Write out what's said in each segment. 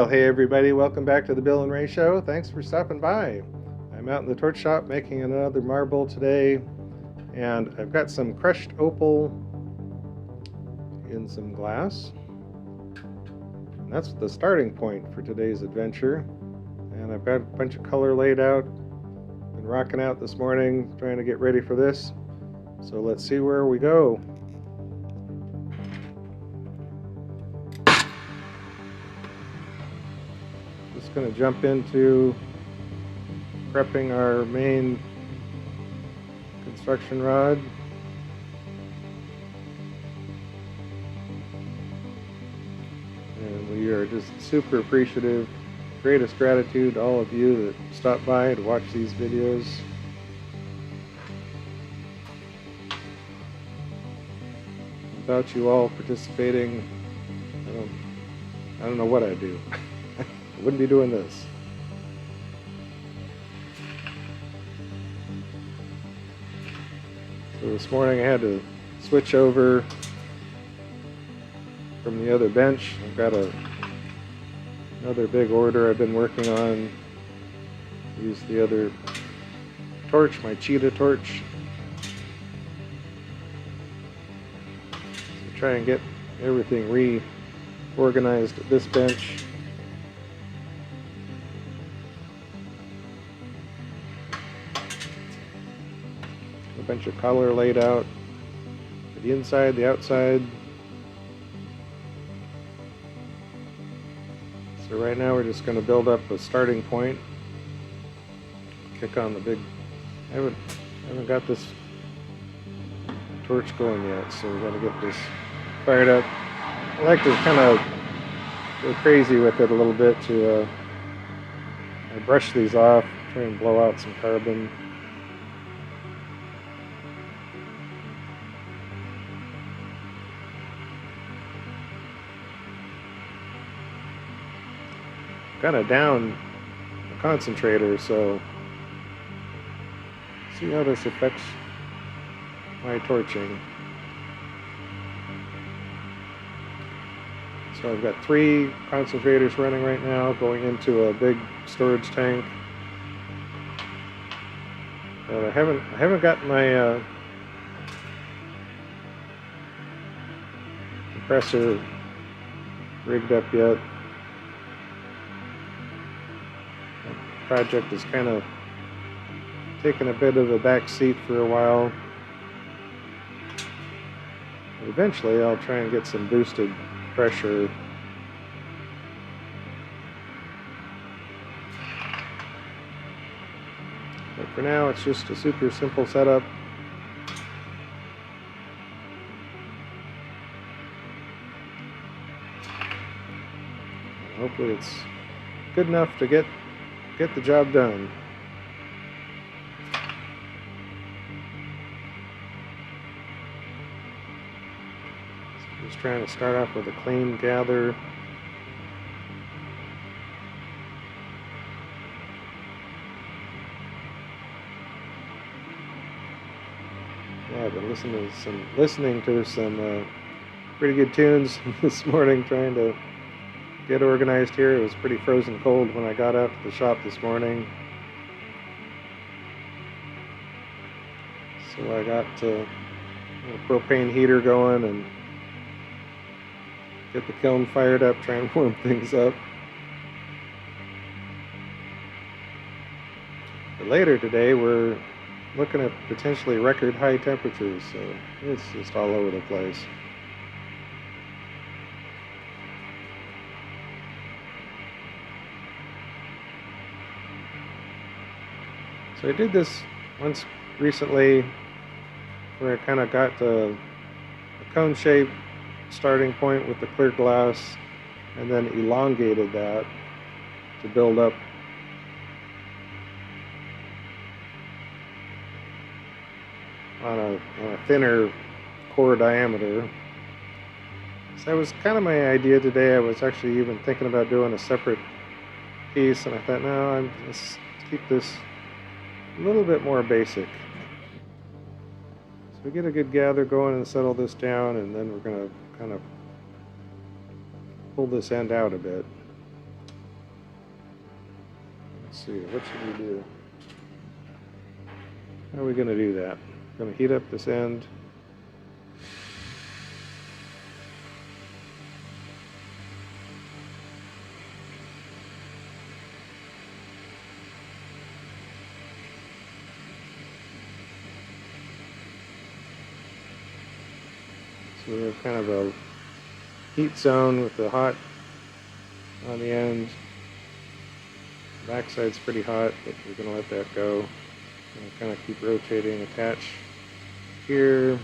Well, hey everybody, welcome back to the Bill and Rae Show. Thanks for stopping by. I'm out in the torch shop making another marble today, and I've got some crushed opal in some glass. And that's the starting point for today's adventure. And I've got a bunch of color laid out. Been rocking out this morning, trying to get ready for this. So let's see where we go. Just going to jump into prepping our main construction rod. And we are just super appreciative. Greatest gratitude to all of you that stop by to watch these videos. Without you all participating, I don't know what I'd do. I wouldn't be doing this. So this morning I had to switch over from the other bench. I've got another big order I've been working on. Use the other torch, my cheetah torch. So try and get everything reorganized at this bench. A bunch of color laid out for the inside, the outside. So right now we're just going to build up a starting point. Kick on the big. I haven't got this torch going yet, so we're going to get this fired up. I like to kind of go crazy with it a little bit to I brush these off, try and blow out some carbon. Kind of down the concentrator, so see how this affects my torching. So I've got 3 concentrators running right now, going into a big storage tank. But I haven't got my compressor rigged up yet. Project is kind of taking a bit of a back seat for a while. Eventually I'll try and get some boosted pressure. But for now it's just a super simple setup. Hopefully it's good enough to get the job done. So just trying to start off with a clean gather. Yeah, I've been listening to some pretty good tunes this morning, trying to get organized here. It was pretty frozen cold when I got out to the shop this morning. So I got a propane heater going and get the kiln fired up, try and warm things up. But later today we're looking at potentially record high temperatures, so it's just all over the place. So I did this once recently where I kind of got a cone shape starting point with the clear glass and then elongated that to build up on a thinner core diameter. So that was kind of my idea today. I was actually even thinking about doing a separate piece, and I thought, no, let's keep this a little bit more basic. So we get a good gather going and settle this down, and then we're going to kind of pull this end out a bit. Let's see, what should we do? How are we going to do that? Going to heat up this end. So we have kind of a heat zone with the hot on the end. The backside's pretty hot, but we're going to let that go. And kind of keep rotating, attach here.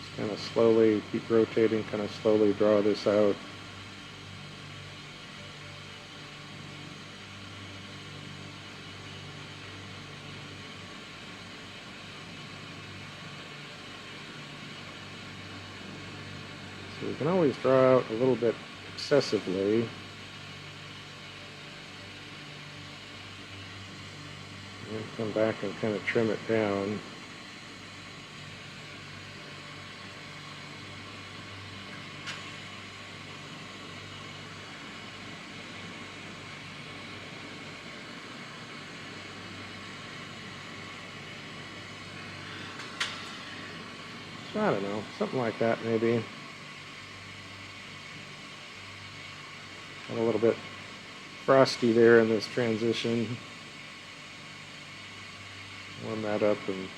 Just kind of slowly keep rotating, kind of slowly draw this out. So we can always draw out a little bit excessively. And then come back and kind of trim it down. So I don't know, something like that maybe. Got a little bit frosty there in this transition. Warm that up and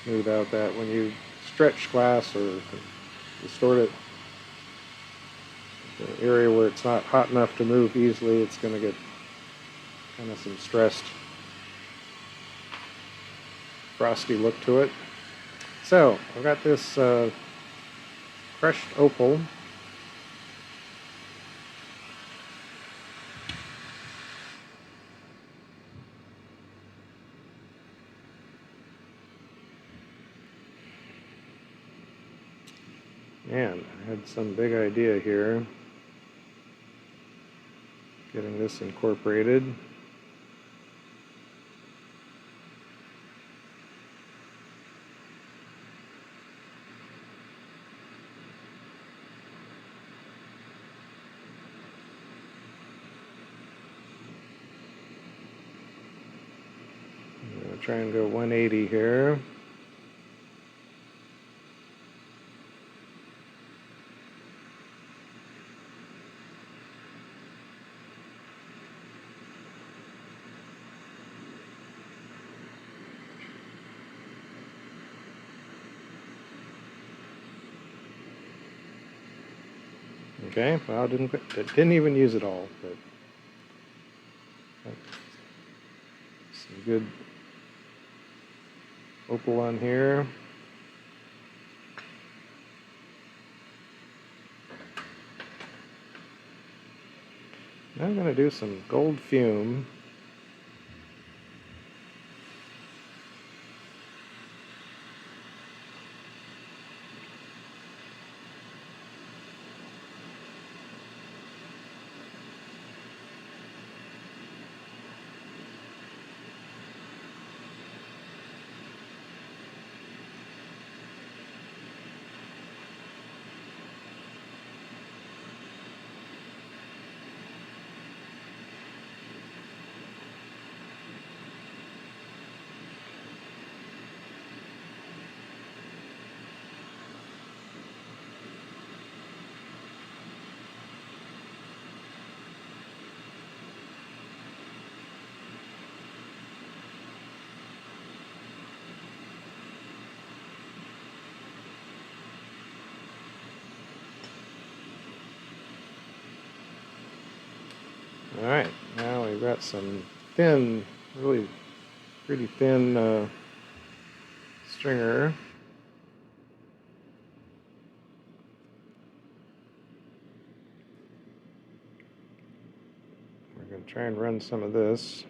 smooth out that. When you stretch glass or distort it, the area where it's not hot enough to move easily, it's going to get kind of some stressed, frosty look to it. So I've got this crushed opal. Man, I had some big idea here. Getting this incorporated. I'm going to try and go 180 here. Okay, well, I didn't even use it all, but some good opal on here. Now I'm going to do some gold fume. Alright, now we've got some thin, really pretty thin stringer. We're going to try and run some of this.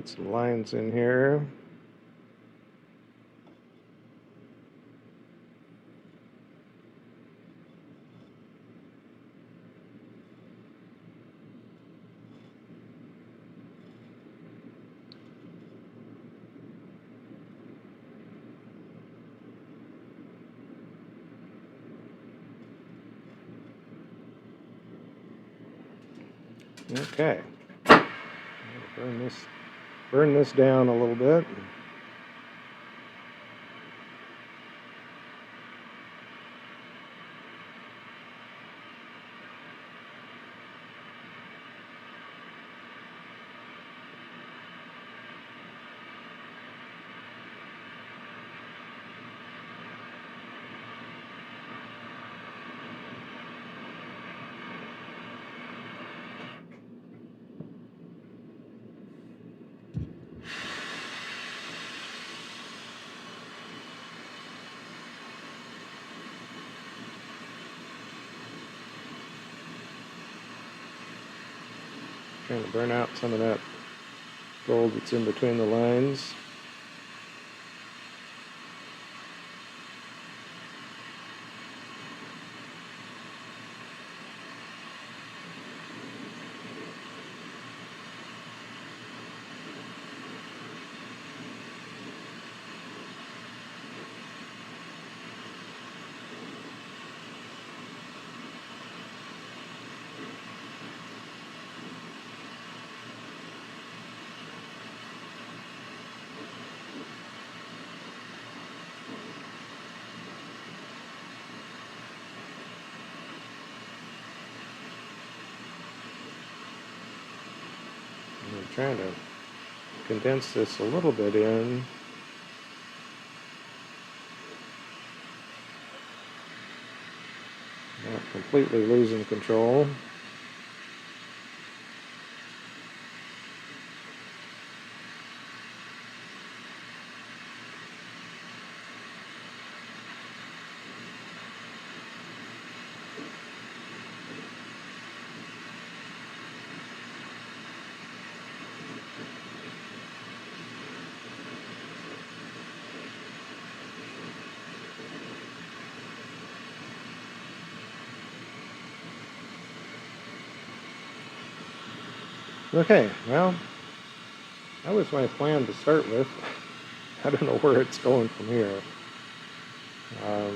Get some lines in here. Okay. Burn this down a little bit. Trying to burn out some of that gold that's in between the lines. I'm trying to condense this a little bit in. Not completely losing control. Okay, well, that was my plan to start with. I don't know where it's going from here. I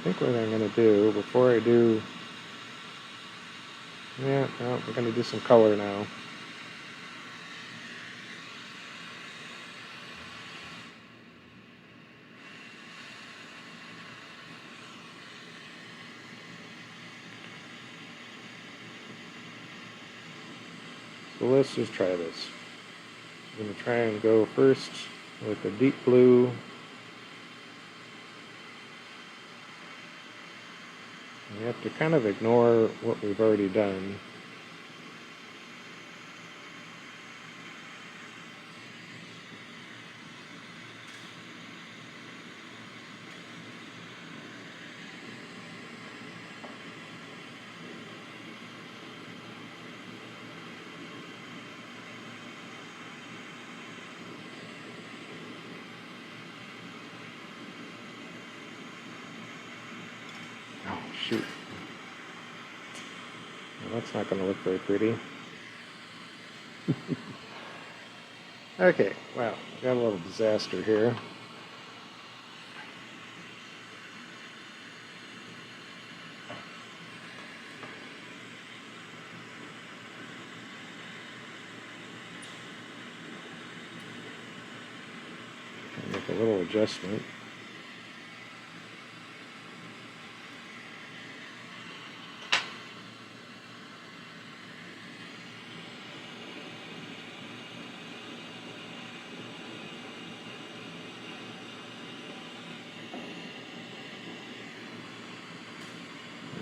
think what I'm going to do before I do, yeah, no, we're going to do some color now. So let's just try this. I'm going to try and go first with a deep blue. We have to kind of ignore what we've already done. Oh, shoot. Well, that's not going to look very pretty. Okay, wow, got a little disaster here. Make a little adjustment.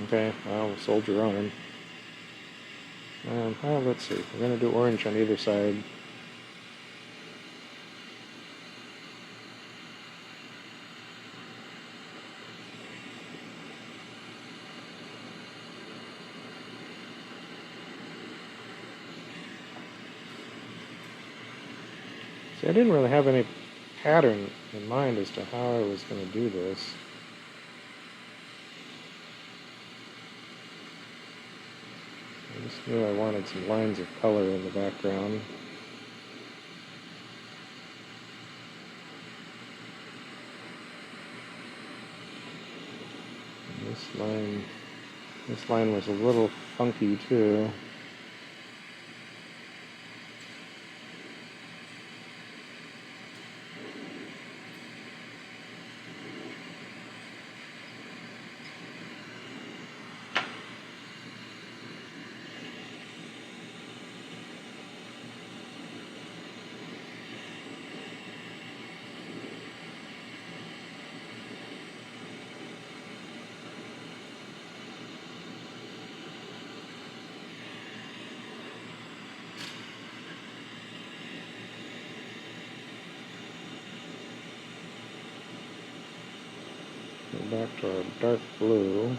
Okay, well, soldier on. Well, let's see. We're going to do orange on either side. See, I didn't really have any pattern in mind as to how I was going to do this. I just knew I wanted some lines of color in the background. And this line was a little funky too. Go back to our dark blue.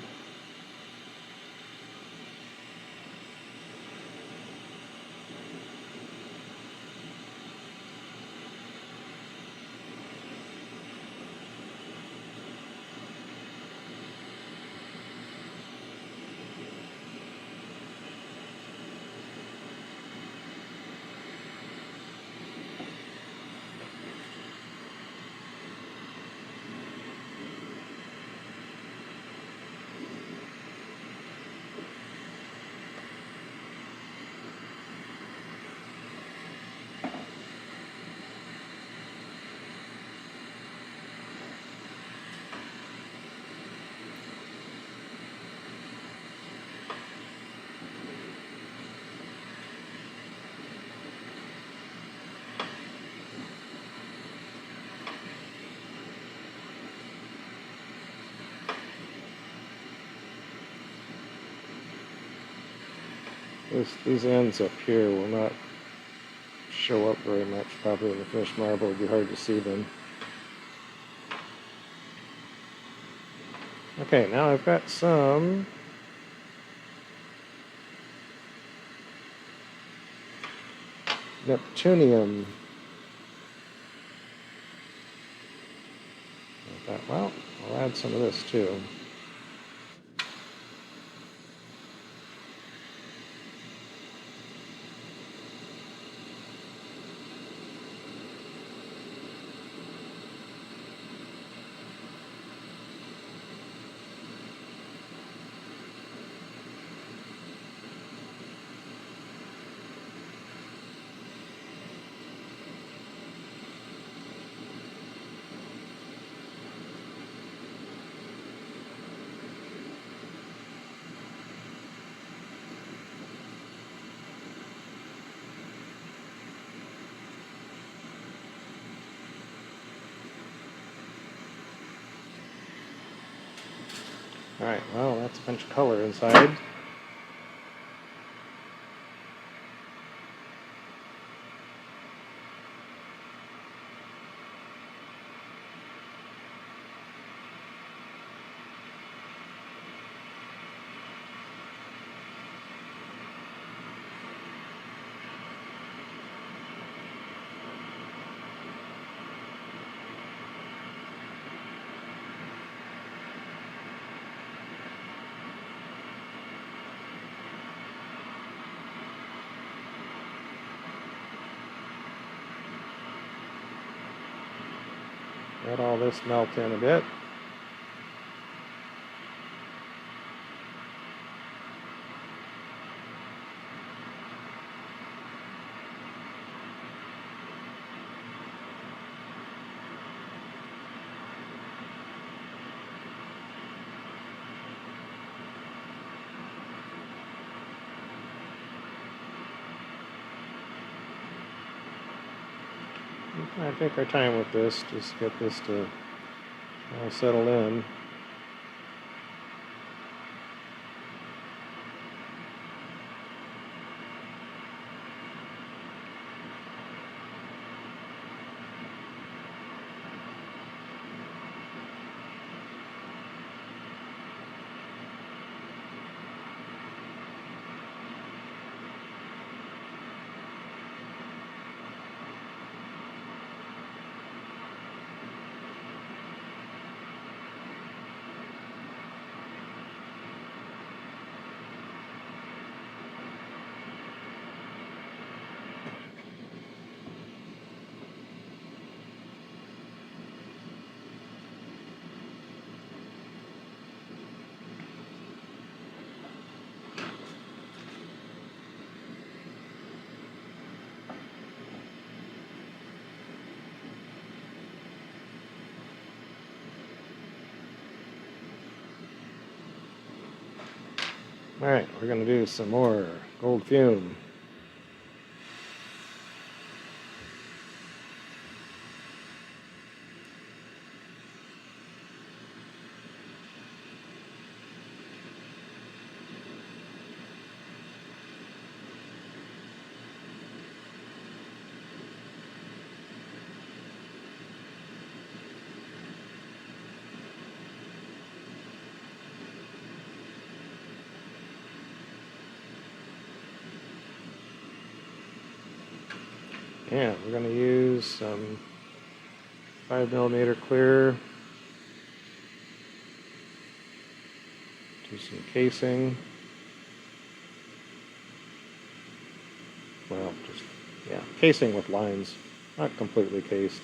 These ends up here will not show up very much. Probably in the finished marble, it'd be hard to see them. Okay, now I've got some Neptunium. I thought, well, I'll add some of this too. Alright, well, that's a bunch of color inside. Let all this melt in a bit. I take our time with this, just get this to all settle in. Alright, we're going to do some more gold fume. And we're going to use some 5mm clear, do some casing. Well, just, yeah, casing with lines, not completely cased.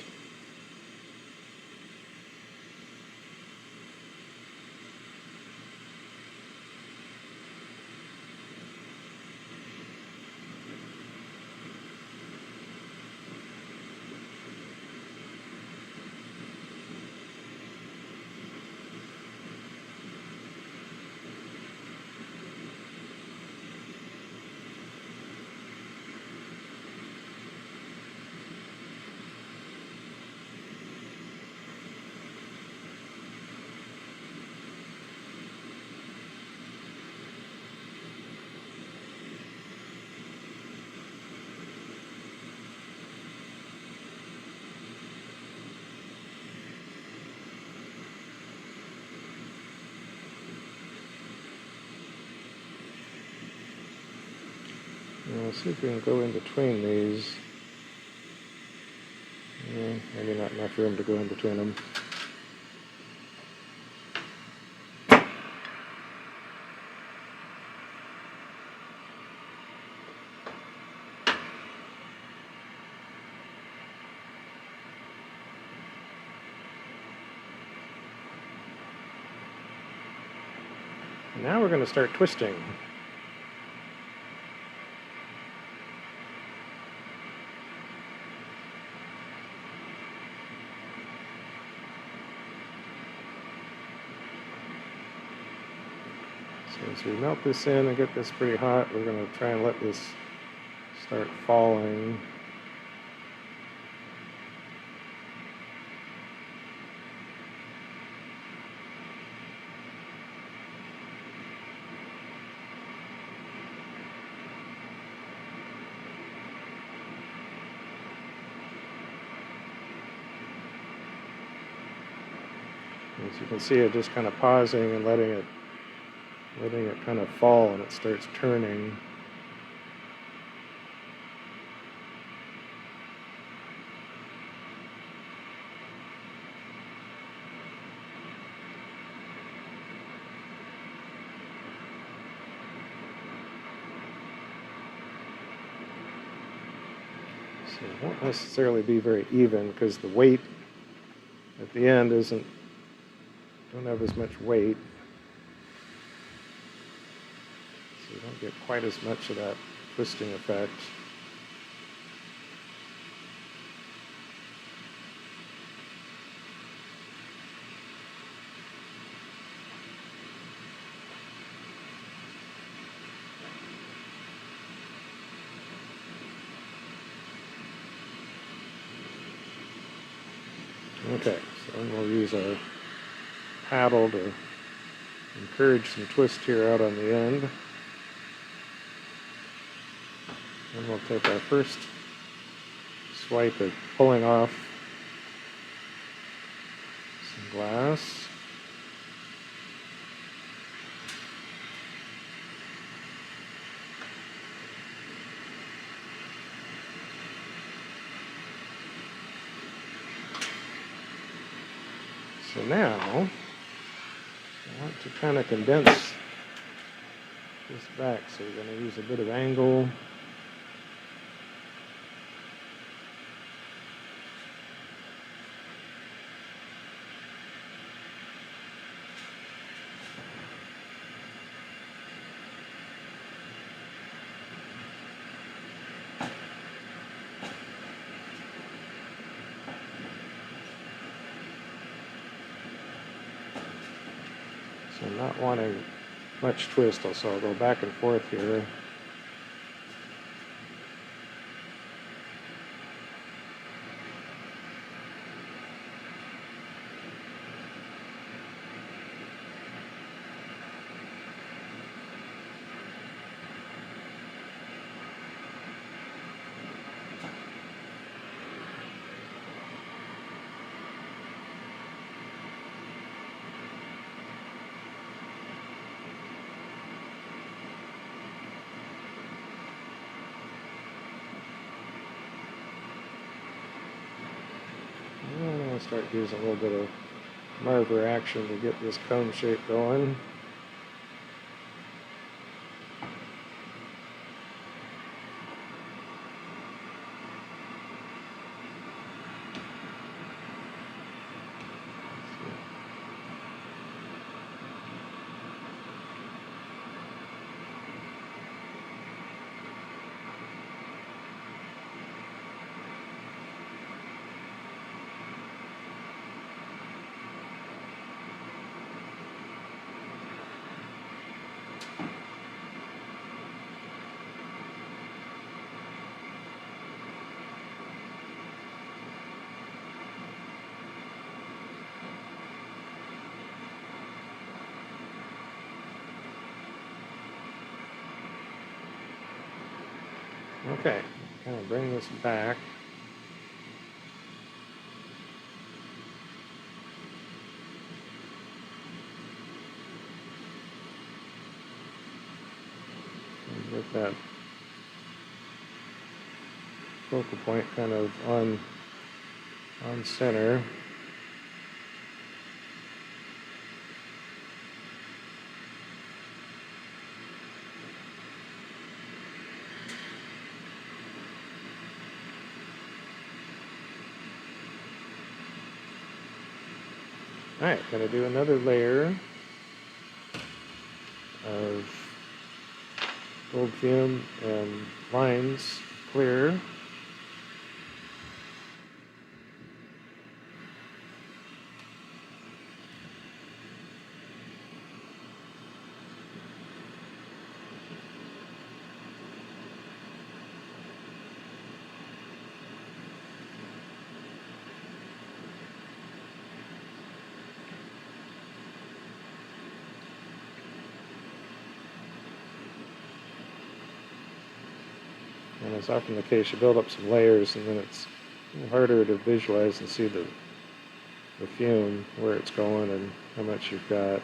Now, let's see if we can go in between these. Maybe not enough room to go in between them. Now we're going to start twisting. So as we melt this in and get this pretty hot, we're going to try and let this start falling. As you can see, it just kind of pausing and letting it kind of fall, and it starts turning. So it won't necessarily be very even because the weight at the end don't have as much weight. So you don't get quite as much of that twisting effect. Okay, so then we'll use our paddle to encourage some twist here out on the end. And we'll take our first swipe at pulling off some glass. So now, I want to kind of condense this back, so we're going to use a bit of angle. So I'm not wanting much twist, so I'll go back and forth here. I'm going to start using a little bit of marver action to get this cone shape going. Okay, kind of bring this back. And get that focal point kind of on center. Alright, going to do another layer of gold fume and lines clear. And it's often the case, you build up some layers and then it's a little harder to visualize and see the fume, where it's going and how much you've got.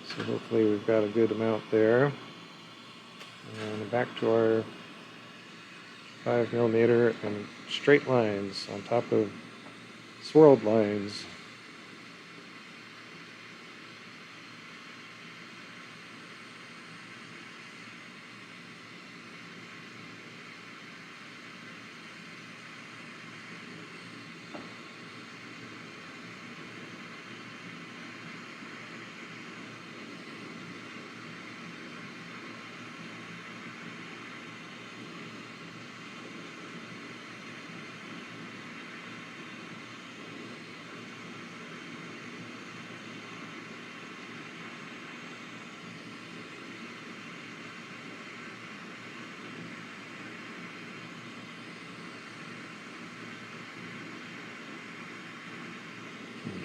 So hopefully we've got a good amount there. And back to our 5mm and straight lines on top of swirled lines.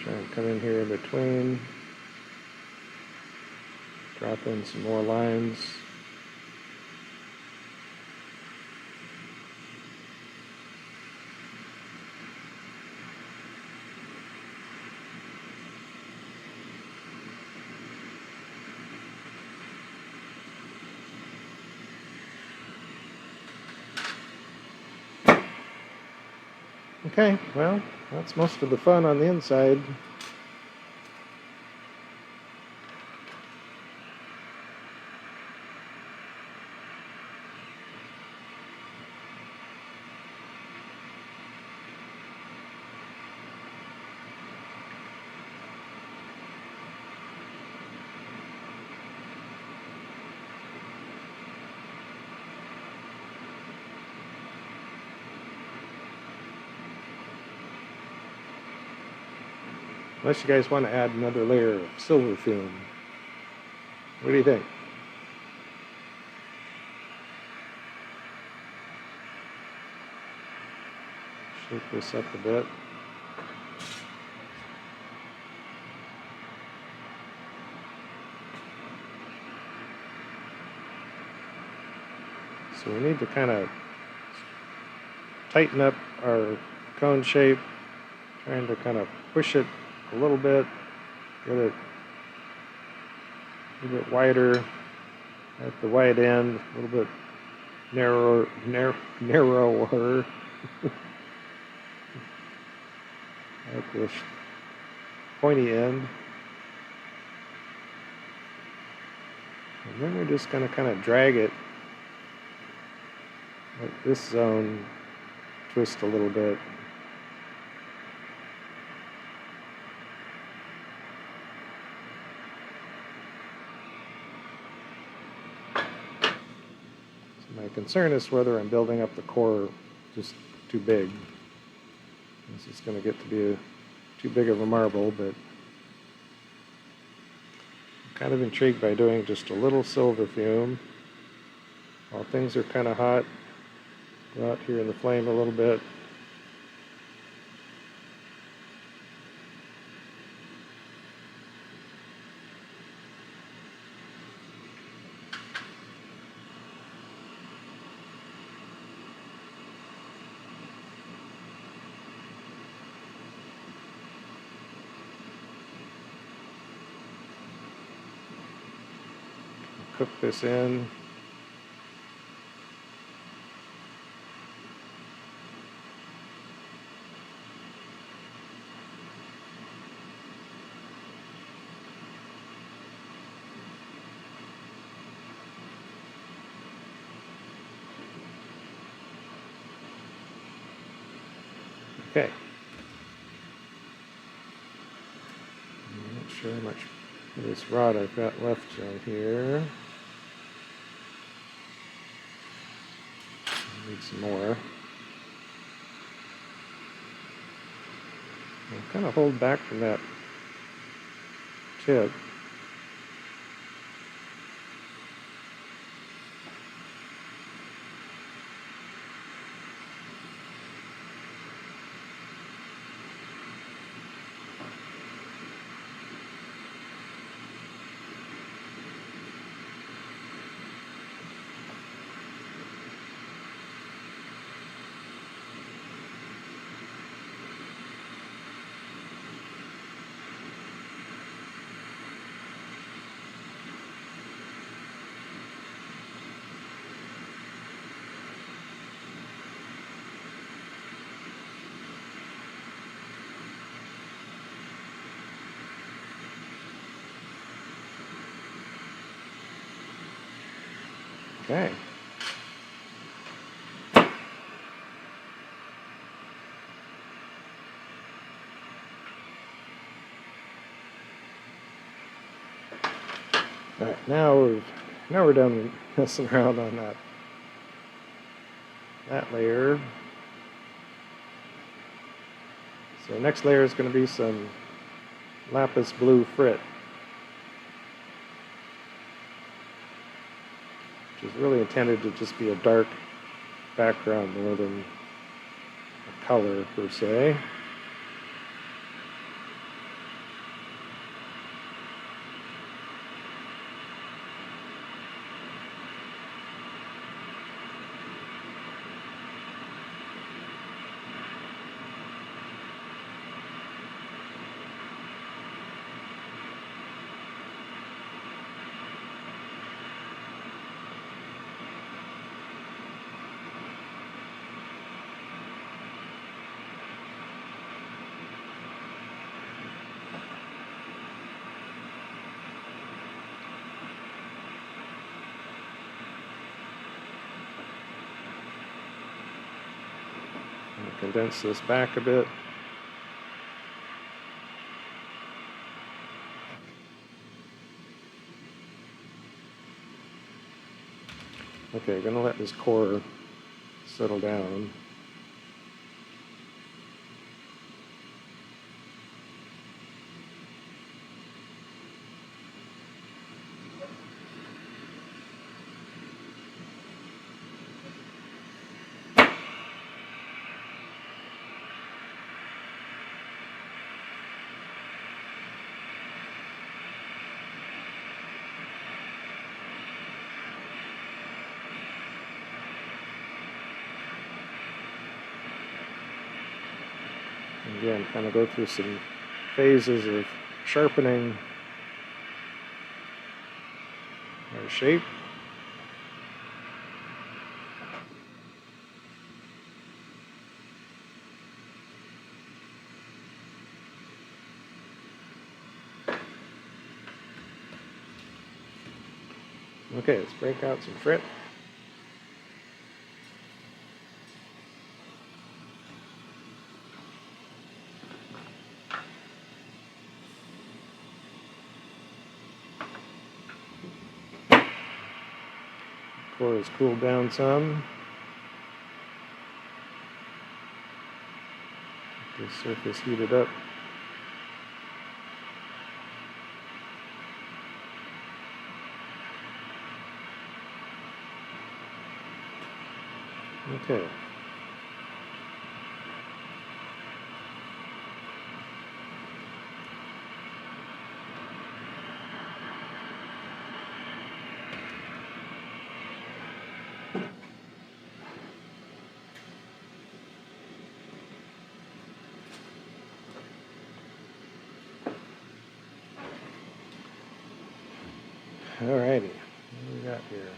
Try and come in here in between, drop in some more lines. Okay, well, that's most of the fun on the inside. Unless you guys want to add another layer of silver fume. What do you think? Shake this up a bit. So we need to kind of tighten up our cone shape, trying to kind of push it a little bit, get it a little bit wider at the wide end, a little bit narrower at the pointy end. And then we're just going to kind of drag it, let this zone twist a little bit. So my concern is whether I'm building up the core just too big. This is going to get to be too big of a marble, but I'm kind of intrigued by doing just a little silver fume. While things are kind of hot, go out here in the flame a little bit. Cook this in. Okay. I'm not sure how much of this rod I've got left on here. I need some more. I'll kind of hold back from that tip. Okay. All right, now we're done messing around on that layer. So next layer is going to be some Lapis blue frit, which is really intended to just be a dark background more than a color per se. Condense this back a bit. Okay, going to let this core settle down. Again, kind of go through some phases of sharpening our shape. Okay, let's break out some frit. Core has cooled down some. Get the surface heated up. Okay. Alrighty, what do we got here?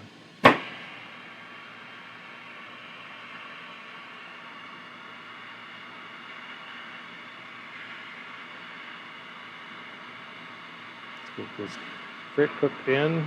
Let's get this frit cooked in.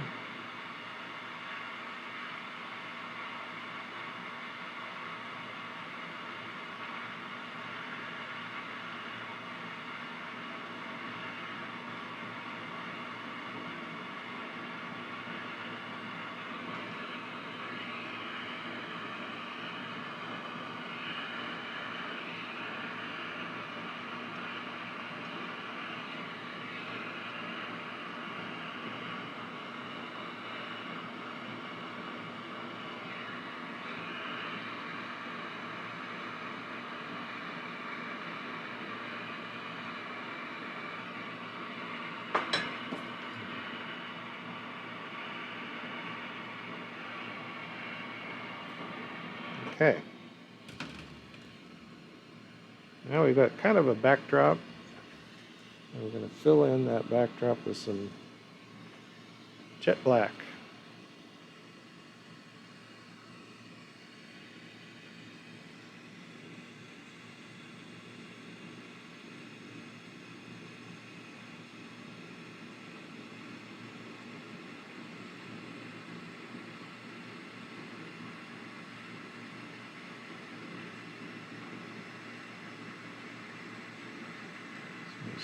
Okay. Now we've got kind of a backdrop. And we're going to fill in that backdrop with some jet black.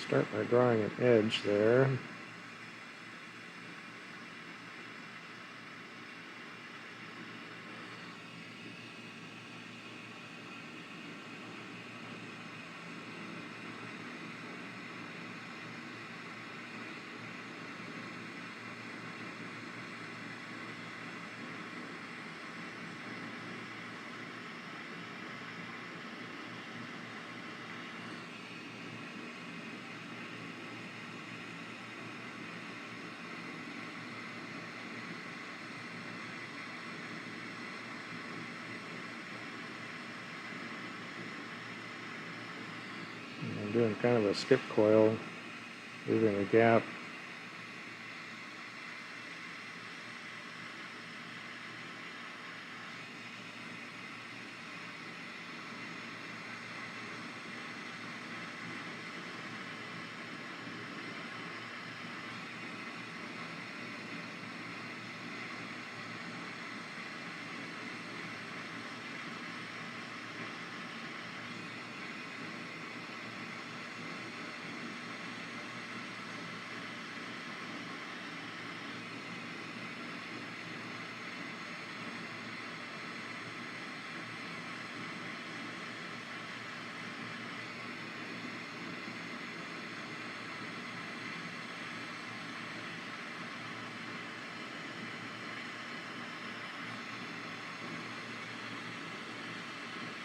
Start by drawing an edge there. I'm doing kind of a skip coil, leaving a gap.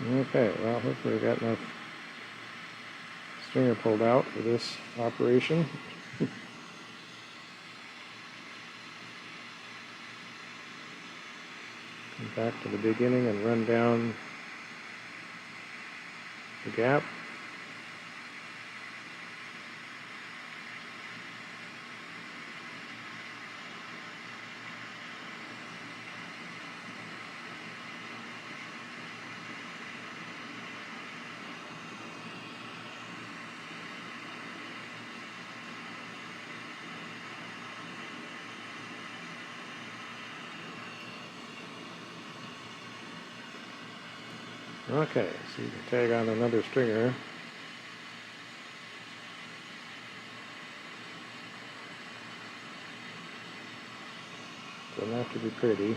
Okay, well, hopefully we got enough stringer pulled out for this operation. Come back to the beginning and run down the gap. Okay, so you can tag on another stringer. Doesn't have to be pretty.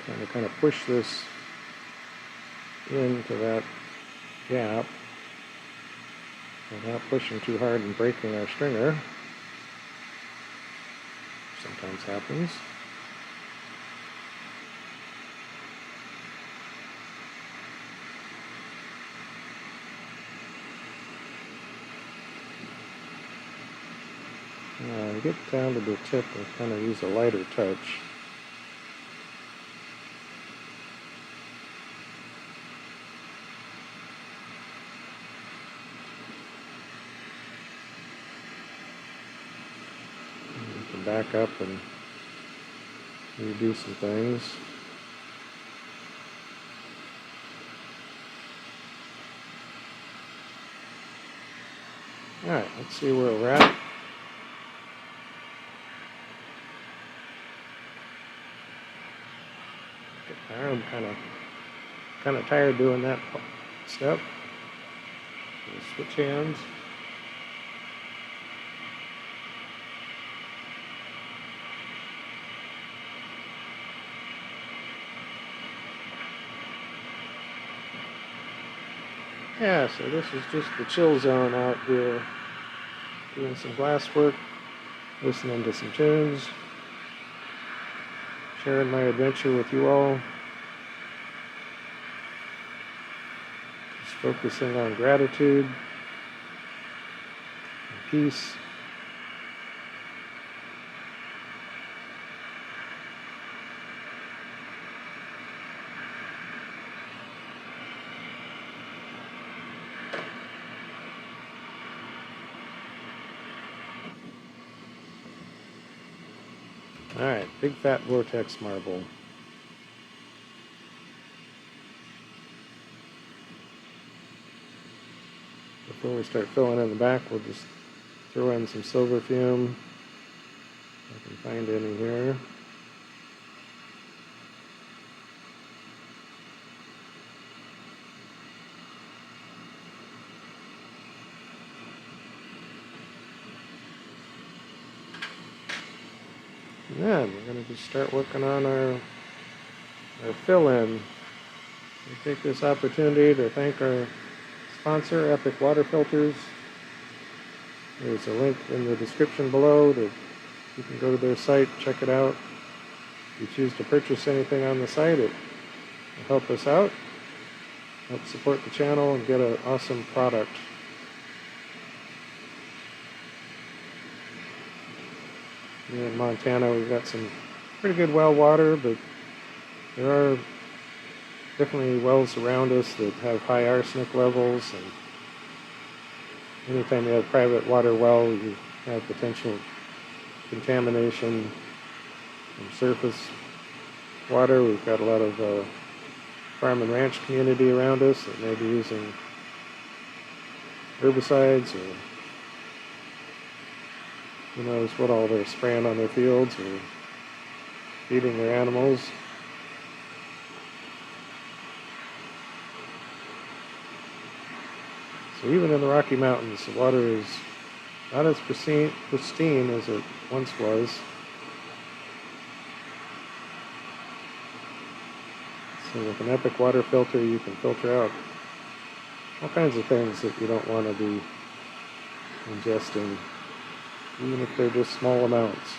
Trying to kind of push this into that gap without pushing too hard and breaking our stringer. Sometimes happens. Get down to the tip and kind of use a lighter touch. Back up and redo some things. Alright, let's see where we're at. Get my arm kind of tired doing that step. So switch hands. Yeah, so this is just the chill zone out here, doing some glass work, listening to some tunes, sharing my adventure with you all, just focusing on gratitude and peace. Alright, big fat vortex marble. Before we start filling in the back, we'll just throw in some silver fume. If I can find any here. And then we're going to just start working on our fill-in. We take this opportunity to thank our sponsor, Epicwater Filters. There's a link in the description below that you can go to their site, check it out. If you choose to purchase anything on the site, it will help us out, help support the channel, and get an awesome product. Here in Montana, we've got some pretty good well water, but there are definitely wells around us that have high arsenic levels, and anytime you have a private water well, you have potential contamination from surface water. We've got a lot of farm and ranch community around us that may be using herbicides or who knows what all they're spraying on their fields or feeding their animals. So even in the Rocky Mountains, the water is not as pristine as it once was. So with an Epicwater filter, you can filter out all kinds of things that you don't want to be ingesting, even if they're just small amounts.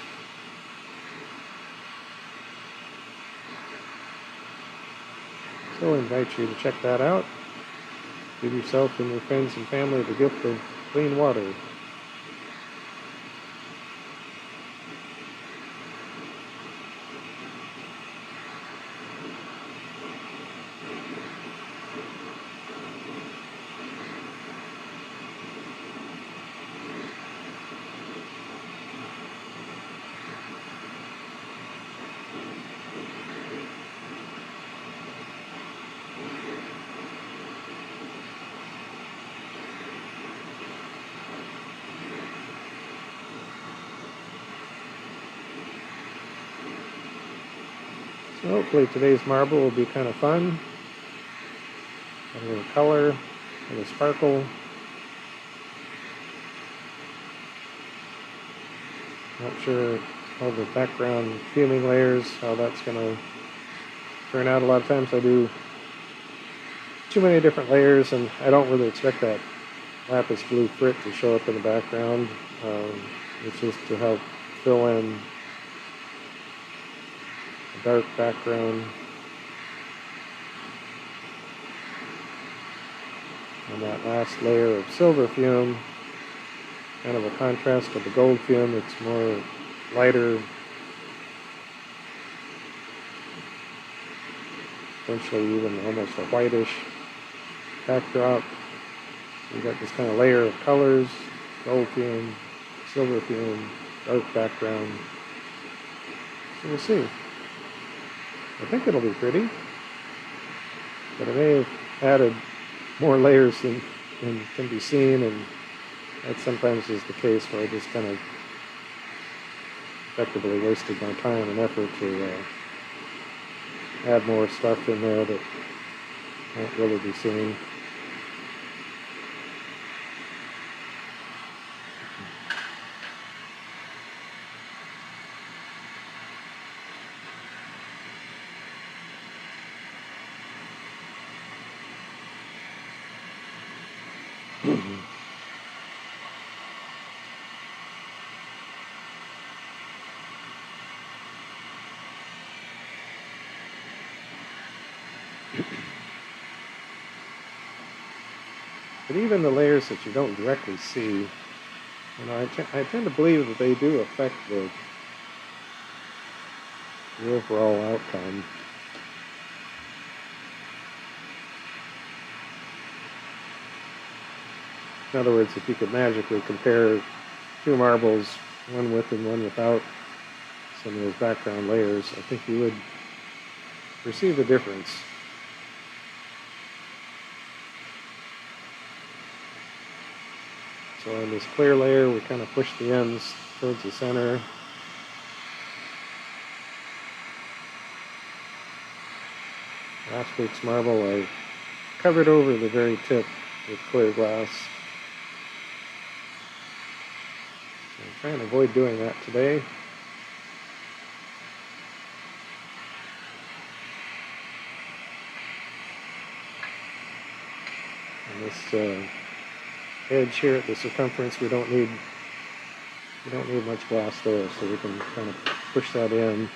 So I invite you to check that out. Give yourself and your friends and family the gift of clean water. So hopefully today's marble will be kind of fun. A little color, a little sparkle. Not sure all the background fuming layers, how that's going to turn out. A lot of times I do too many different layers, and I don't really expect that Lapis blue frit to show up in the background. It's just to help fill in a dark background. And that last layer of silver fume, kind of a contrast to the gold fume. It's more lighter, potentially even almost a whitish backdrop. So you've got this kind of layer of colors, gold fume, silver fume, dark background. So we'll see. I think it'll be pretty, but I may have added more layers than can be seen, and that sometimes is the case where I just kind of effectively wasted my time and effort to add more stuff in there that won't really be seen. But even the layers that you don't directly see, I tend to believe that they do affect the overall outcome. In other words, if you could magically compare two marbles, one with and one without some of those background layers, I think you would perceive a difference. So on this clear layer, we kind of push the ends towards the center. Last week's marble, I covered over the very tip with clear glass. So I'm trying to avoid doing that today. And this edge here at the circumference, we don't need much glass there, so we can kind of push that in.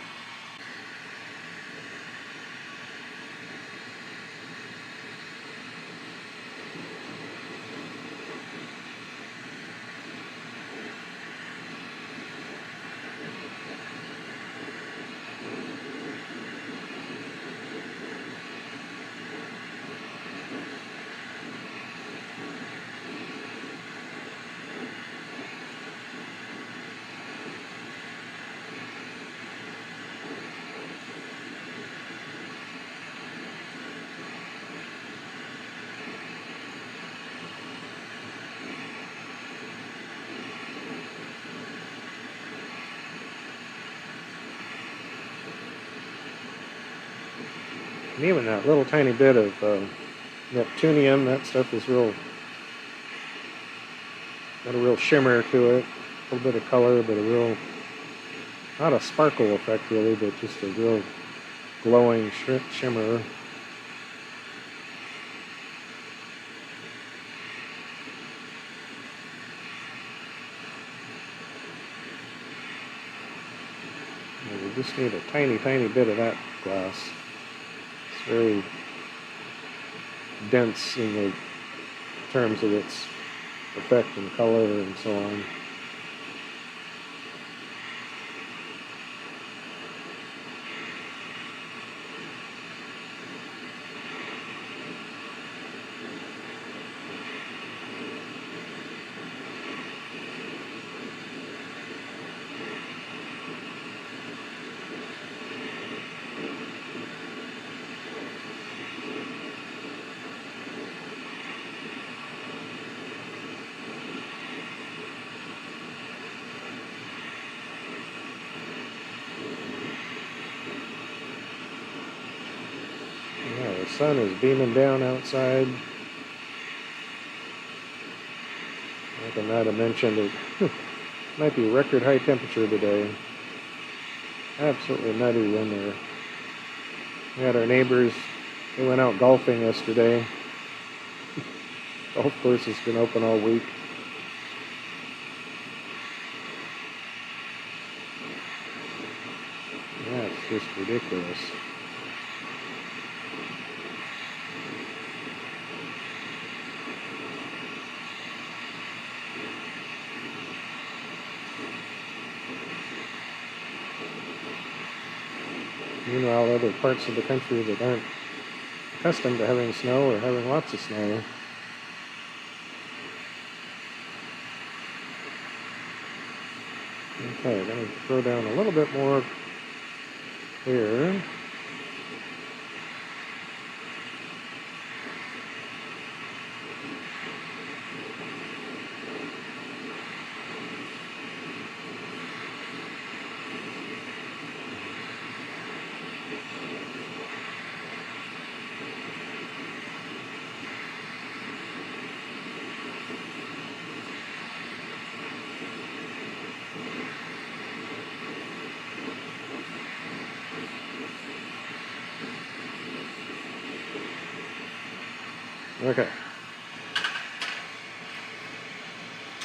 And even that little tiny bit of Neptunium, that stuff is real Got a real shimmer to it, a little bit of color, but a real, not a sparkle effect really, but just a real glowing shimmer. And we just need a tiny, tiny bit of that glass. It's very dense in the terms of its effect and color and so on. Yeah, the sun is beaming down outside. Like I might have mentioned, it might be record high temperature today. Absolutely nutty in there. We had our neighbors, they went out golfing yesterday. Golf course has been open all week. Yeah, it's just ridiculous. Meanwhile, other parts of the country that aren't accustomed to having snow or having lots of snow. Okay, going to throw down a little bit more here. Okay.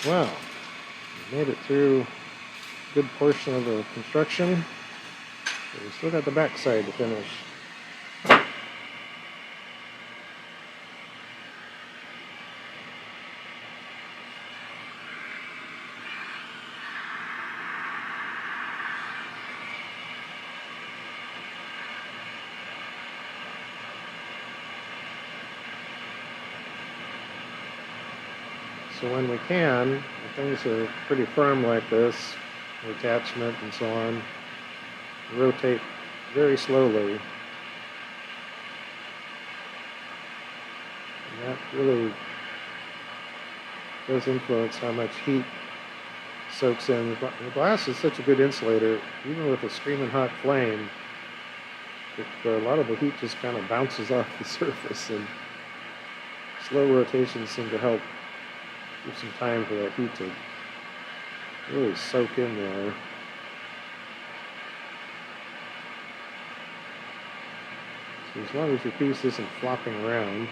Wow. Made it through a good portion of the construction. We still got the backside to finish. So when we can, things are pretty firm like this, attachment and so on, rotate very slowly. And that really does influence how much heat soaks in. The glass is such a good insulator, even with a screaming hot flame, a lot of the heat just kind of bounces off the surface, and slow rotations seem to help give some time for that heat to really soak in there. So as long as your piece isn't flopping around,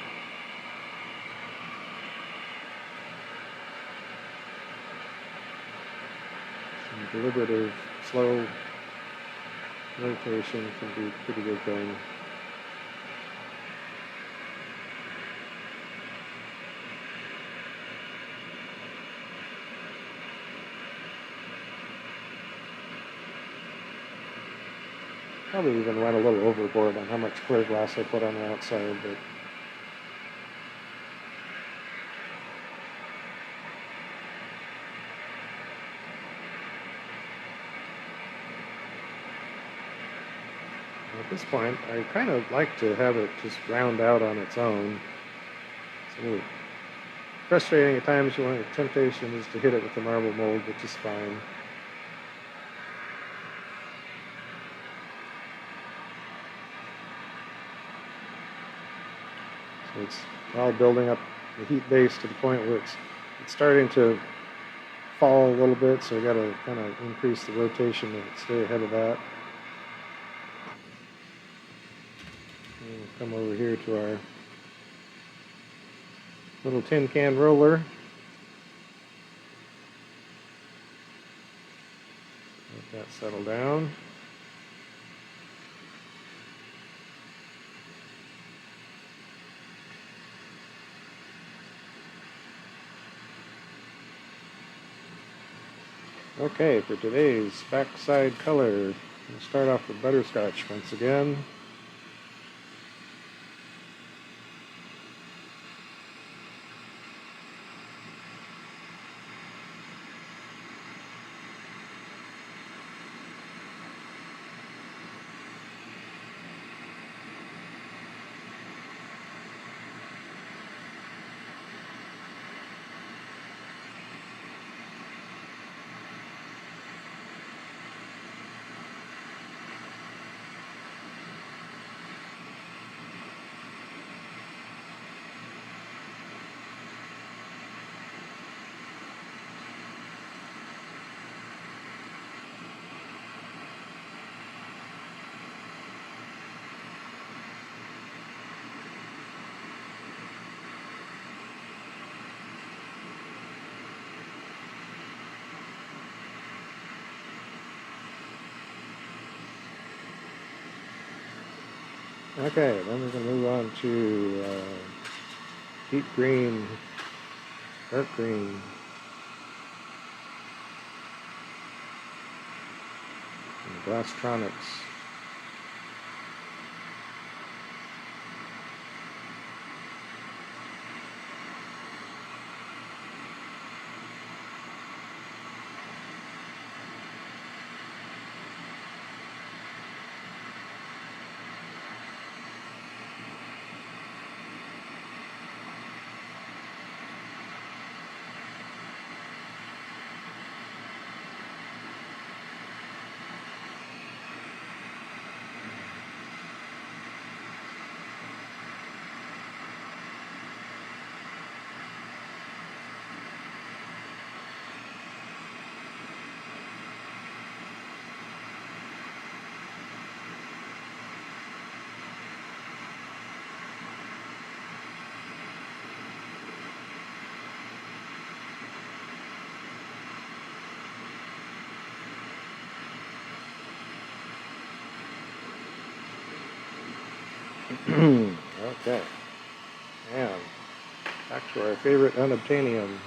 some deliberative, slow rotation can be a pretty good thing. Probably even went a little overboard on how much clear glass I put on the outside, but at this point, I kind of like to have it just round out on its own. It's a little frustrating at times. The temptation is to hit it with the marble mold, which is fine. So it's all building up the heat base to the point where it's starting to fall a little bit, so I got to kind of increase the rotation and stay ahead of that. And we'll come over here to our little tin can roller. Let that settle down. Okay, for today's backside color, we'll start off with Butterscotch once again. Okay, then we're going to move on to deep green, dark green, and glasstronics. Okay, and back to our favorite unobtanium.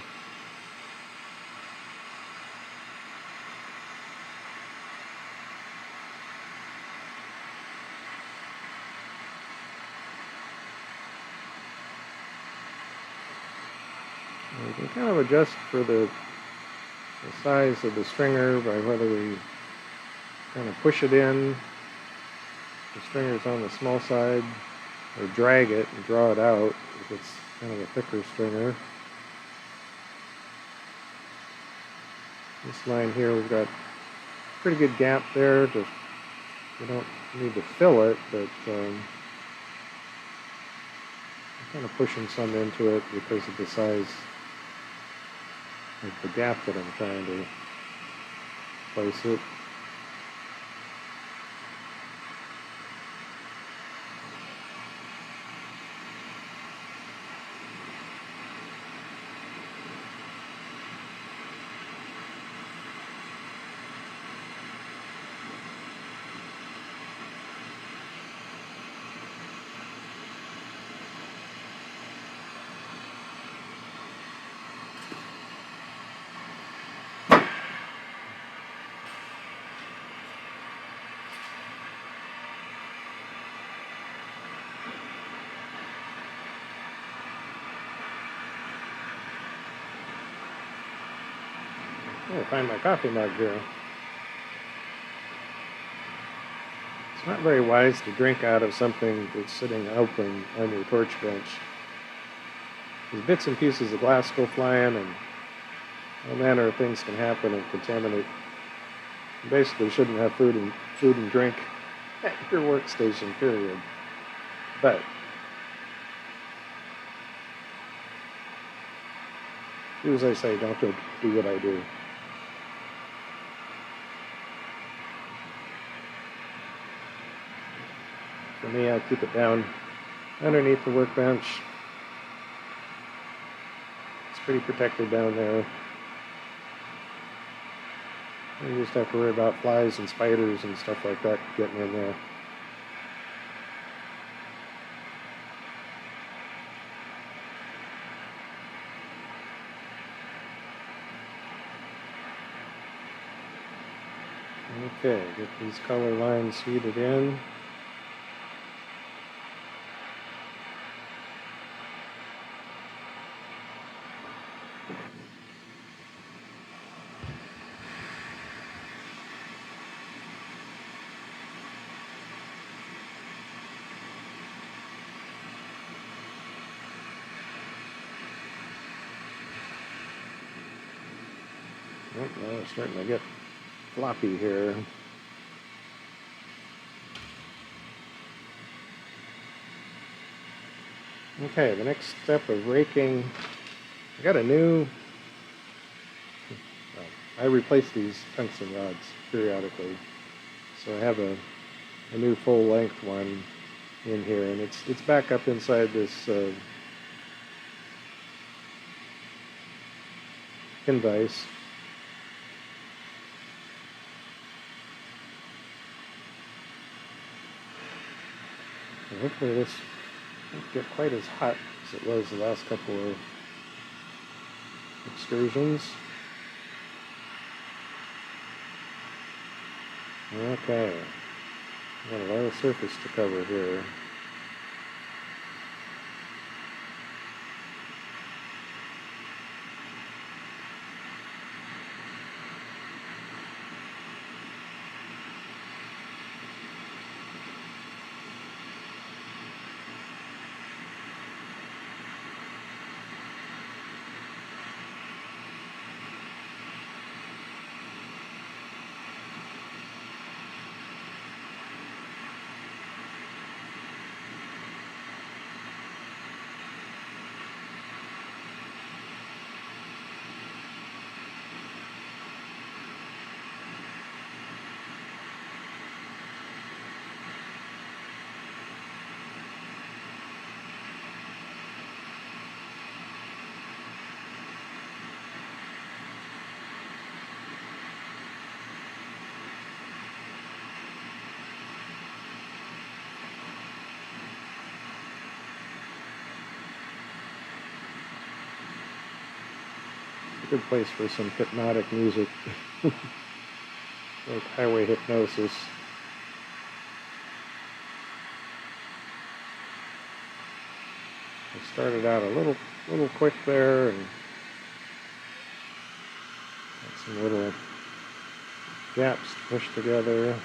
And we can kind of adjust for the size of the stringer by whether we kind of push it in, the stringer's on the small side, or drag it and draw it out if it's kind of a thicker stringer. This line here, we've got a pretty good gap there. We don't need to fill it, but I'm kind of pushing some into it because of the size of the gap that I'm trying to place it. I'll find my coffee mug here. It's not very wise to drink out of something that's sitting open on your torch bench. These bits and pieces of glass go flying, and all manner of things can happen and contaminate. You basically shouldn't have food and drink at your workstation, period. But do as I say, don't do what I do. For me, I keep it down underneath the workbench. It's pretty protected down there. You just have to worry about flies and spiders and stuff like that getting in there. Okay, get these color lines heated in. Oh, now it's starting to get floppy here. Okay, the next step of raking, I got a new, I replace these tungsten rods periodically, so I have a new full length one in here, and it's back up inside this pin vise. And hopefully this won't get quite as hot as it was the last couple of excursions. Okay, got a lot of surface to cover here. Good place for some hypnotic music, like highway hypnosis. I started out a little quick there, and got some little gaps to push together.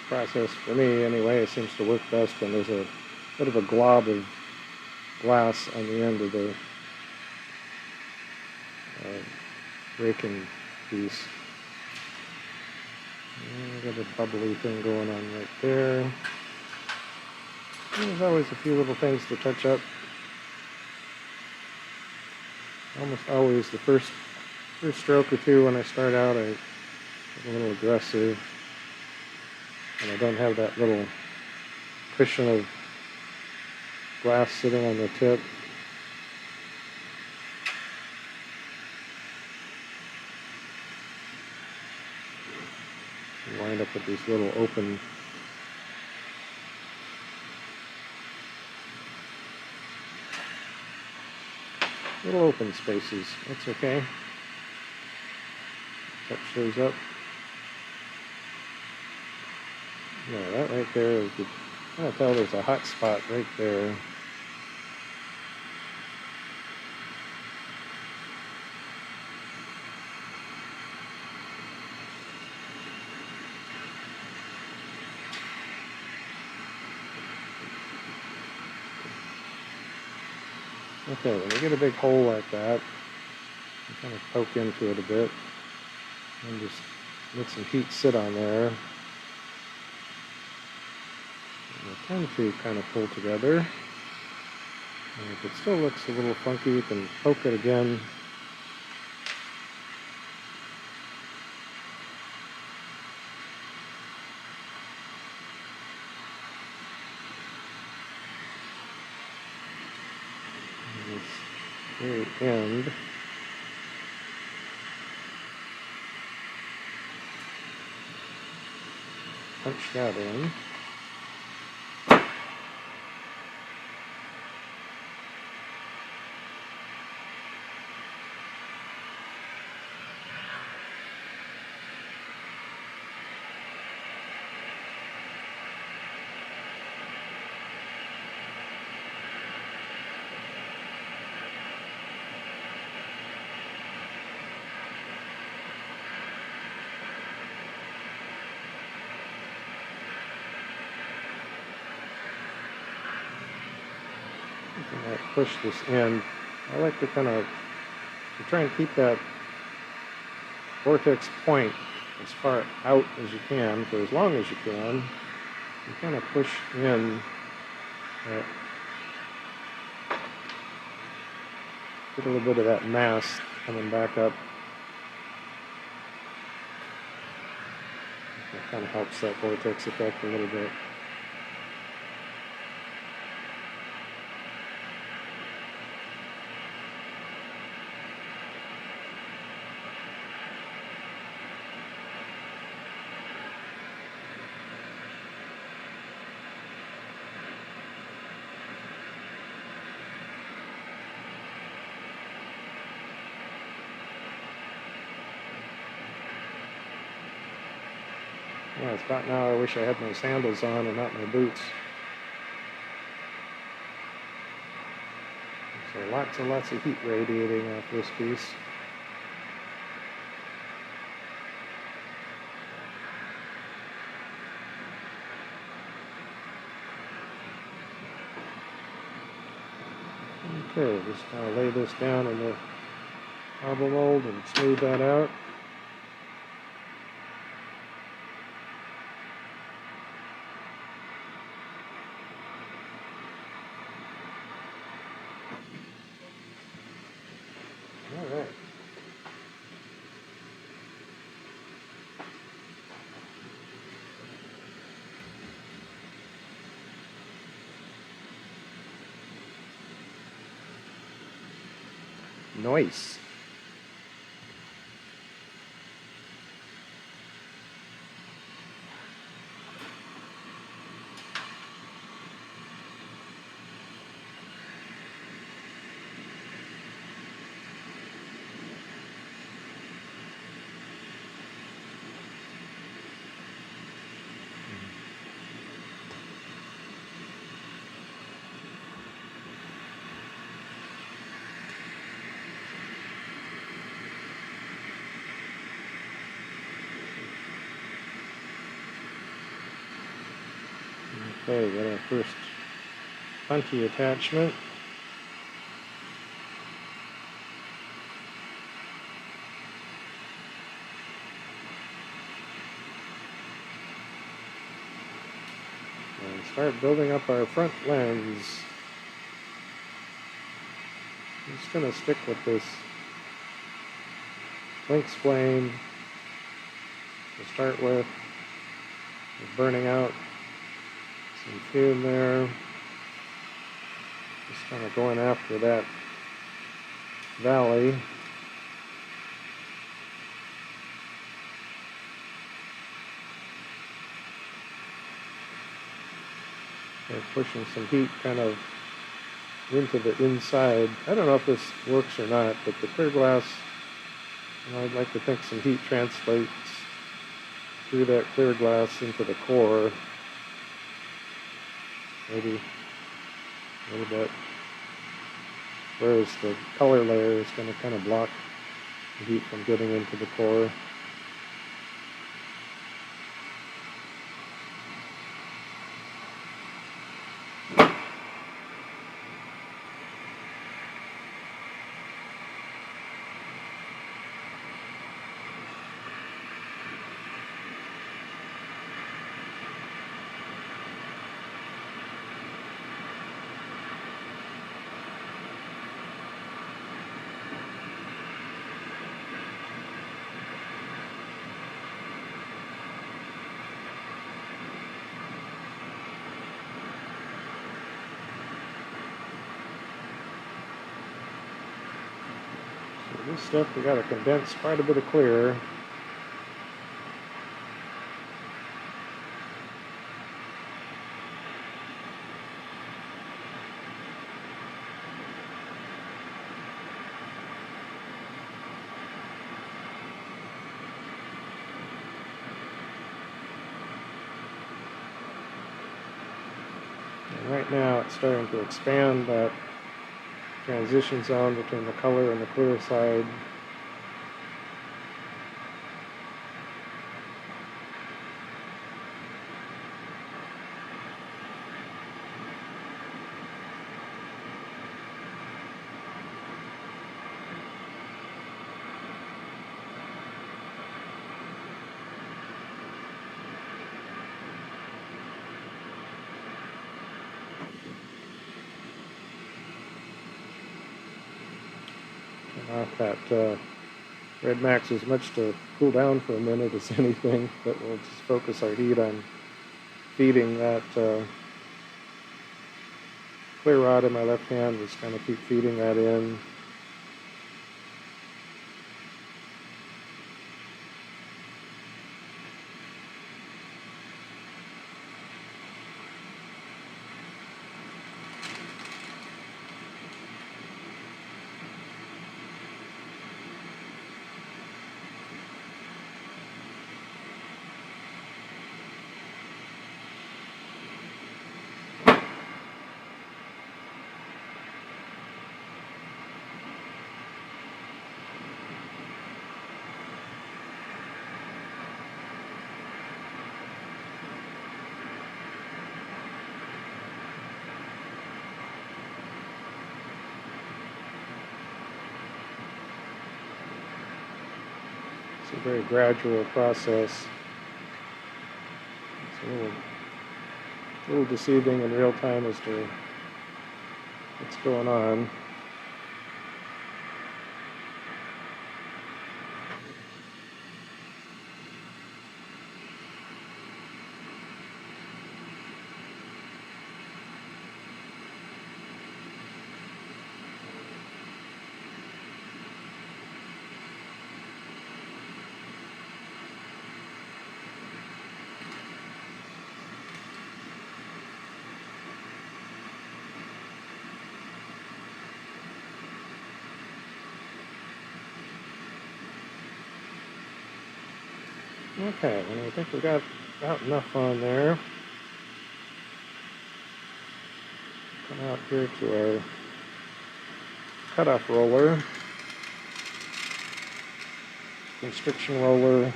Process, for me anyway, it seems to work best when there's a bit of a glob of glass on the end of the raking piece. And got a bubbly thing going on right there. And there's always a few little things to touch up. Almost always the first stroke or two when I start out, I get a little aggressive. And I don't have that little cushion of glass sitting on the tip. You wind up with these little open spaces. That's okay. Touch those up. Yeah, that right there, you can kind of tell there's a hot spot right there. Okay, when you get a big hole like that, you kind of poke into it a bit and just let some heat sit on there. And I tend to kind of pull together. And if it still looks a little funky, you can poke it again. And this very end, punch that in. I push this in. I like to kind of try and keep that vortex point as far out as you can for as long as you can. You kind of push in, get a little bit of that mass coming back up. That kind of helps that vortex effect a little bit. Yeah, it's about now I wish I had my sandals on and not my boots. So lots and lots of heat radiating off this piece. Okay, just kind of lay this down in the marble mold and smooth that out. All right. Nice. Okay, got our first punchy attachment. And start building up our front lens. I'm just going to stick with this lynx flame to start with. We're burning out some fume there. Just kind of going after that valley. We're pushing some heat kind of into the inside. I don't know if this works or not, but the clear glass, I'd like to think some heat translates through that clear glass into the core. Maybe a little bit. Whereas the color layer is going to kind of block the heat from getting into the core. This stuff we got to condense quite a bit of clear. And right now it's starting to expand that transition zone between the color and the clear side. Off that red max as much to cool down for a minute as anything, but we'll just focus our heat on feeding that clear rod in my left hand. Just kind of keep feeding that in. It's a very gradual process. It's a little deceiving in real time as to what's going on. Okay, and I think we got about enough on there. Come out here to our cutoff roller, constriction roller.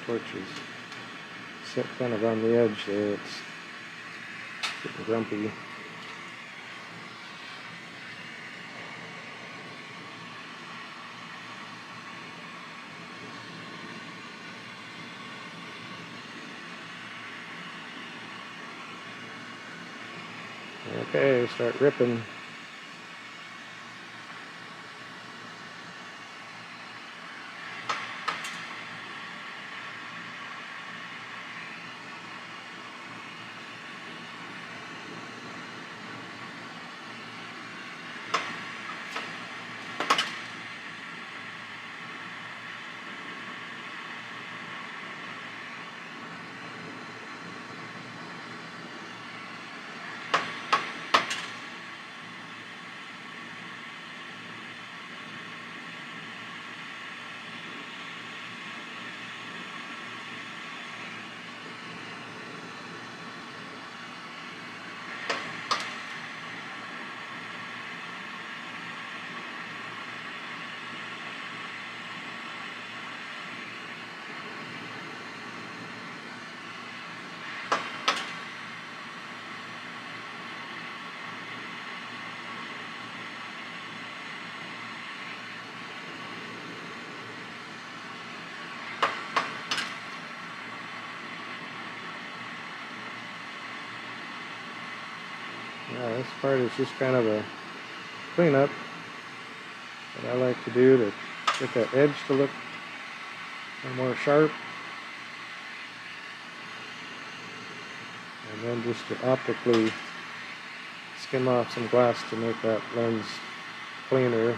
Torch is set kind of on the edge there. It's getting grumpy. Okay, start ripping. part is just kind of a cleanup that I like to do to get that edge to look a little more sharp. And then just to optically skim off some glass to make that lens cleaner.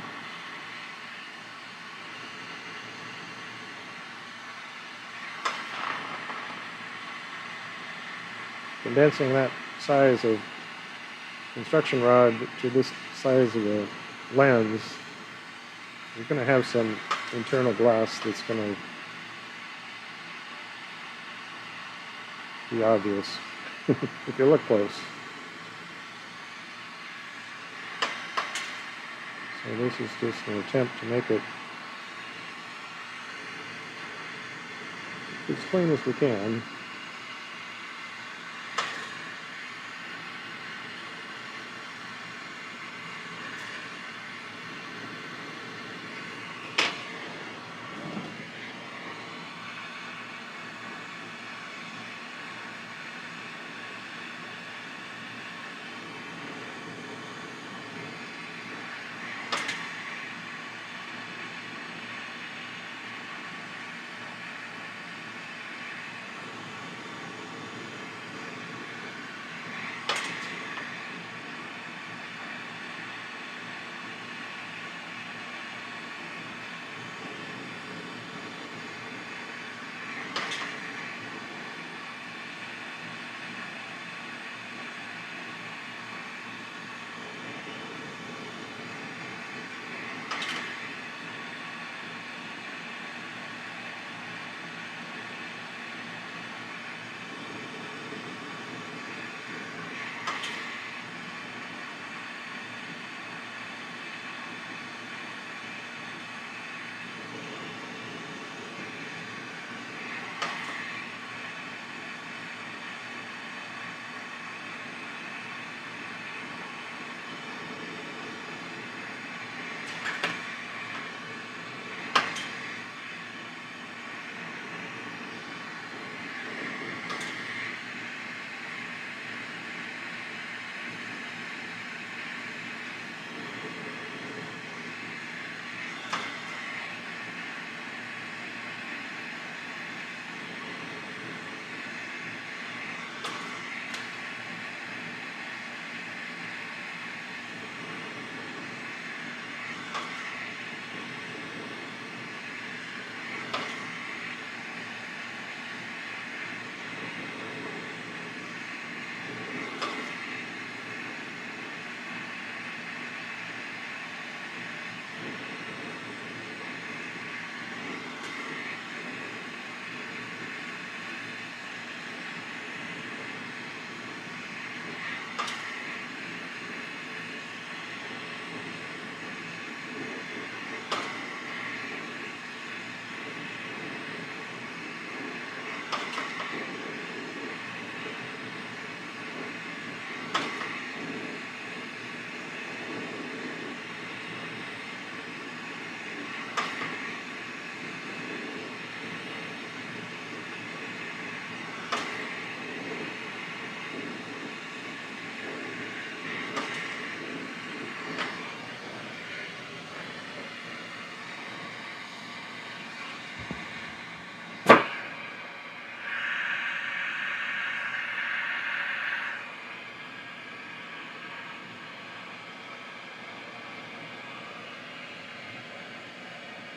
Condensing that size of construction rod to this size of a lens, you're going to have some internal glass that's going to be obvious if you look close. So this is just an attempt to make it as clean as we can.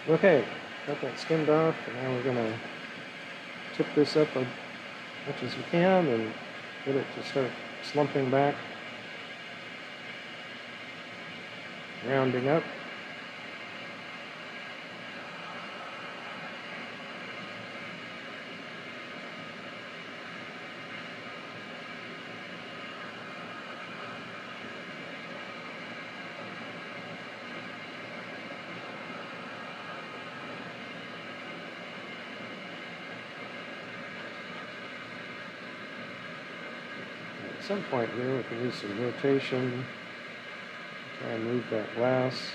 Okay, got that skimmed off, and now we're going to tip this up as much as we can and get it to start slumping back, rounding up. At some point here we can use some rotation, try and move that glass.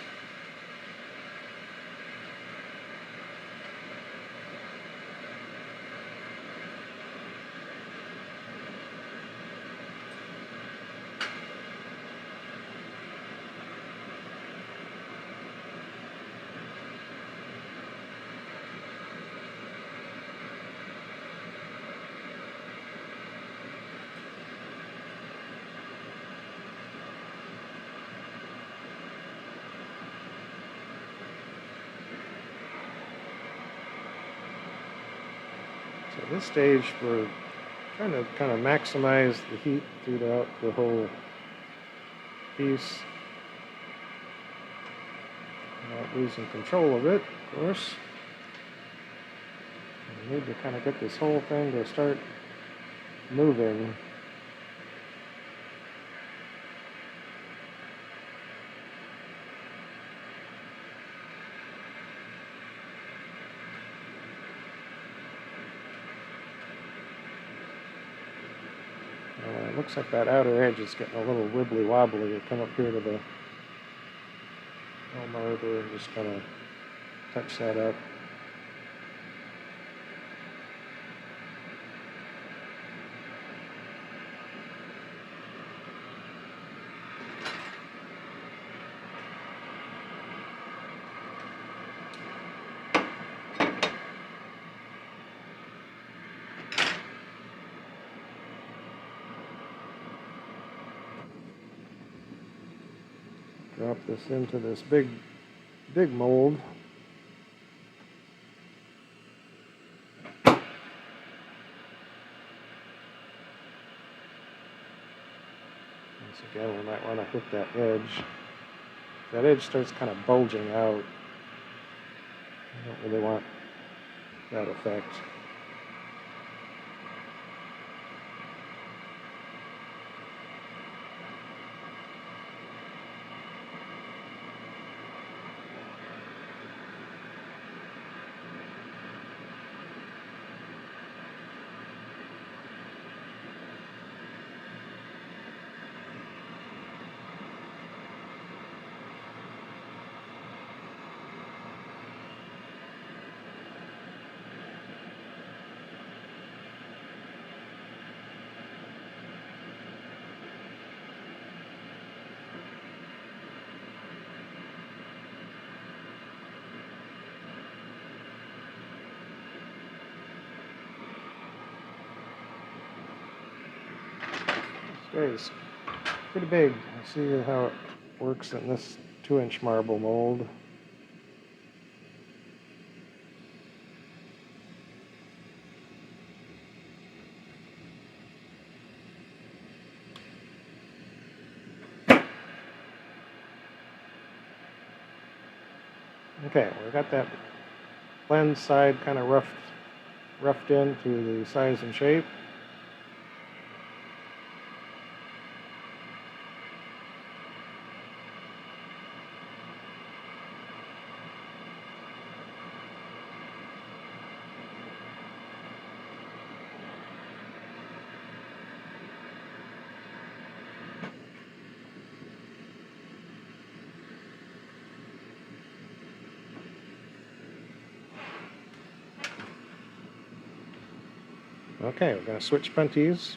So at this stage, we're trying to kind of maximize the heat throughout the whole piece, without losing control of it, of course. We need to kind of get this whole thing to start moving. It looks like that outer edge is getting a little wibbly wobbly. We'll come up here to the marker and just kind of touch that up. Drop this into this big mold. Once again, we might want to hit that edge. That edge starts kind of bulging out. I don't really want that effect. It's pretty big. I see how it works in this 2-inch marble mold. Okay, we got that lens side kind of roughed in to the size and shape. Okay, we're going to switch punties.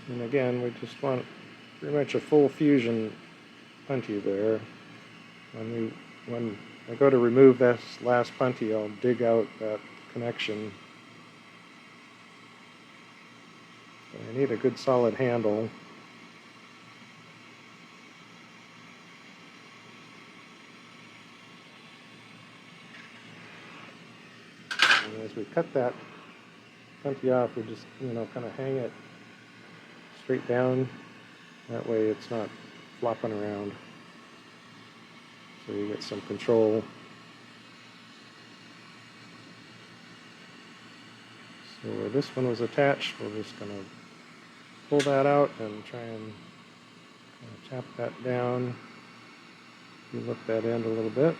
And again, we just want pretty much a full fusion punty there. When I go to remove this last punty, I'll dig out that connection. So I need a good solid handle. And as we cut that punty off, we just, kind of hang it straight down. That way it's not flopping around. So you get some control. So where this one was attached, we're just going to pull that out and try and tap that down. You look that end a little bit.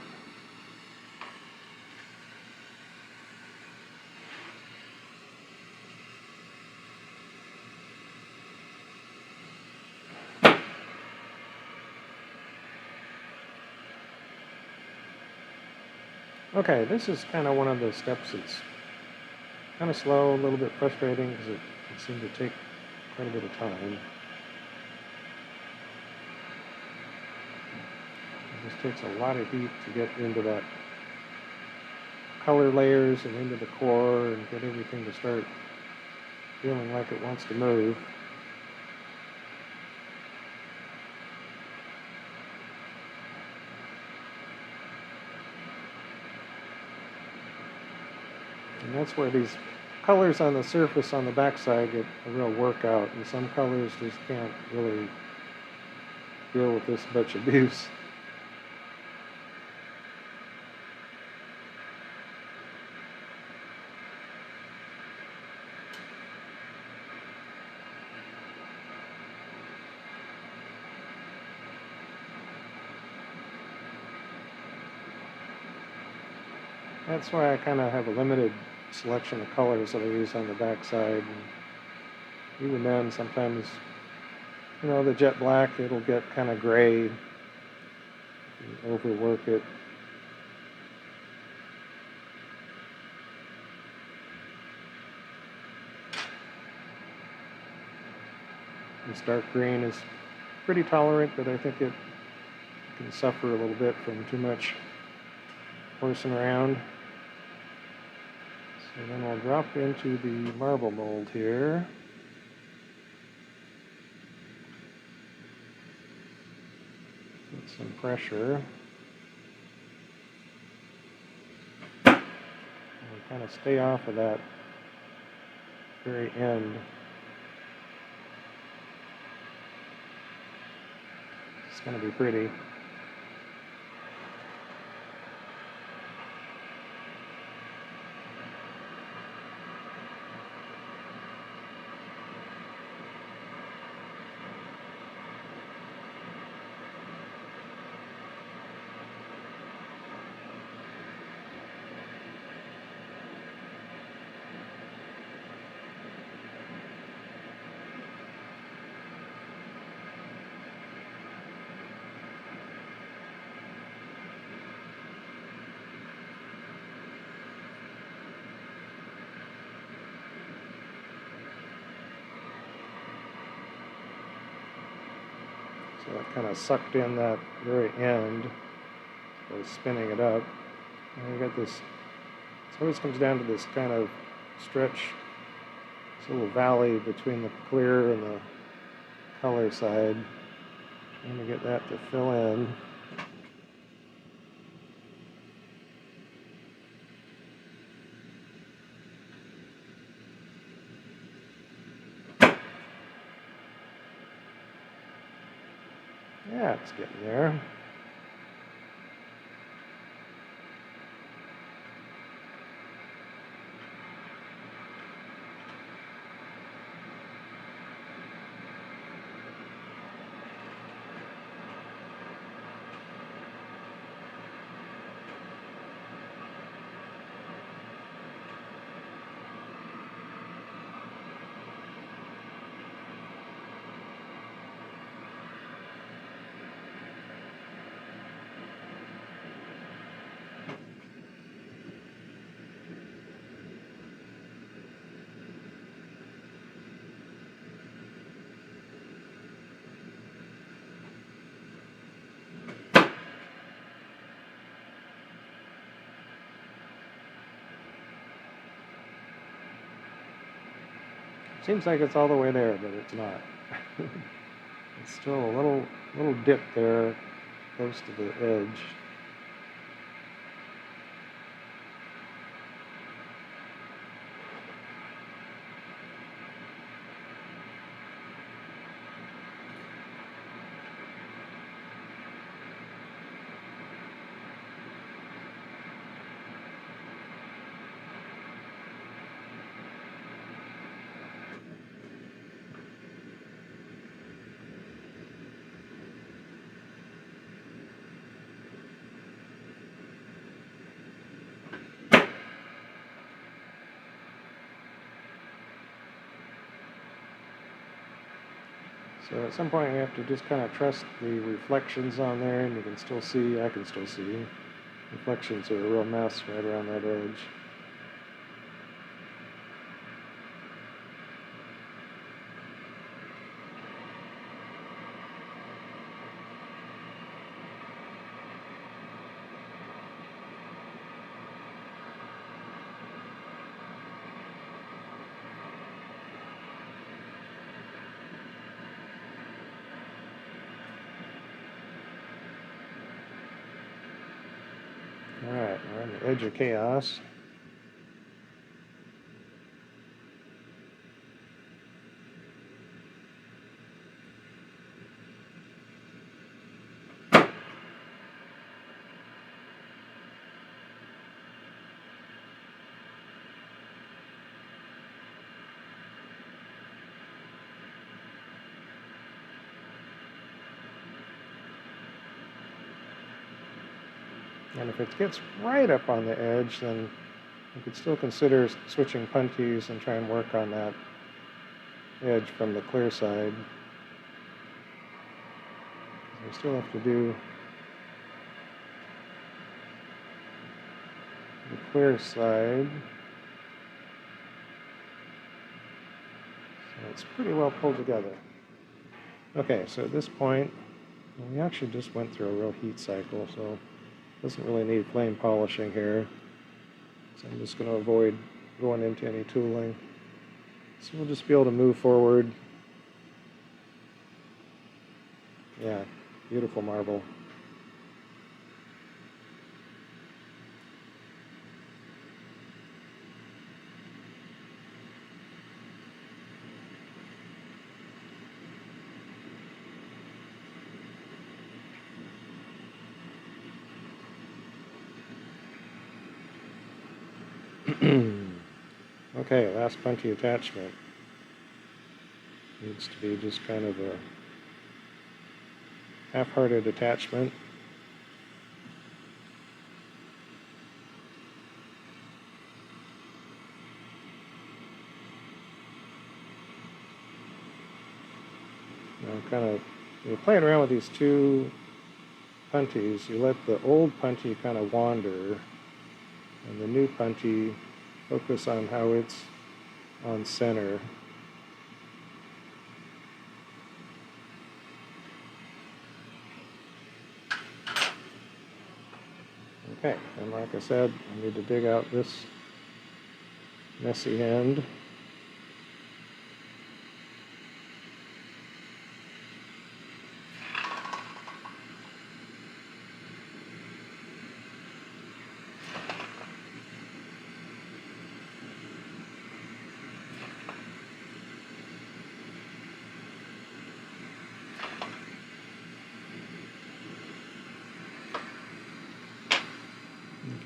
Okay, this is kind of one of the steps that's kind of slow, a little bit frustrating because it seemed to take quite a bit of time. This takes a lot of heat to get into that color layers and into the core and get everything to start feeling like it wants to move. And that's where these colors on the surface on the backside get a real workout, and some colors just can't really deal with this much abuse. That's why I kind of have a limited selection of colors that I use on the backside. And even then, sometimes, you know, the jet black, it'll get kind of gray. You overwork it. This dark green is pretty tolerant, but I think it can suffer a little bit from too much horsing around. So then I'll drop into the marble mold here. Put some pressure. And kind of stay off of that very end. It's going to be pretty. So that kind of sucked in that very end by spinning it up. And you got this, it always comes down to this kind of stretch, this little valley between the clear and the color side. And we get that to fill in. Yeah, it's getting there. Seems like it's all the way there, but it's not. It's still a little dip there, close to the edge. So at some point you have to just kind of trust the reflections on there, and you can still see, I can still see, reflections are a real mess right around that edge. Alright, we're on the edge of chaos. And if it gets right up on the edge, then you could still consider switching punties and try and work on that edge from the clear side. We still have to do the clear side. So it's pretty well pulled together. Okay, so at this point, we actually just went through a real heat cycle, so doesn't really need flame polishing here. So I'm just going to avoid going into any tooling. So we'll just be able to move forward. Yeah, beautiful marble. Okay, last punty attachment. Needs to be just kind of a half-hearted attachment. Now you're playing around with these two punties. You let the old punty kind of wander, and the new punty focus on how it's on center. Okay, and like I said, I need to dig out this messy end.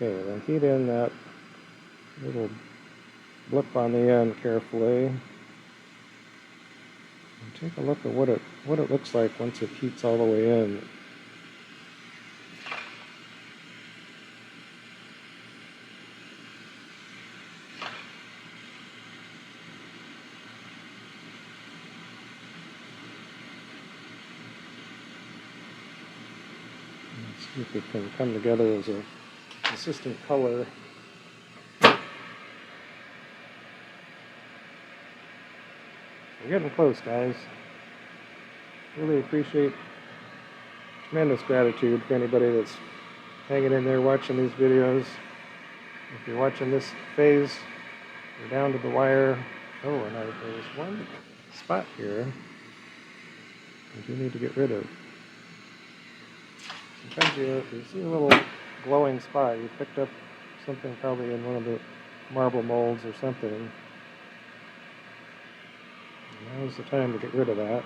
Okay, then heat in that little blip on the end carefully. And take a look at what it looks like once it heats all the way in. Let's see if it can come together as a consistent color. We're getting close, guys. Really appreciate, tremendous gratitude for anybody that's hanging in there watching these videos. If you're watching this phase, you're down to the wire. Oh, and there's one spot here I do need to get rid of. Sometimes you see a little glowing spot. You picked up something probably in one of the marble molds or something. Now's the time to get rid of that.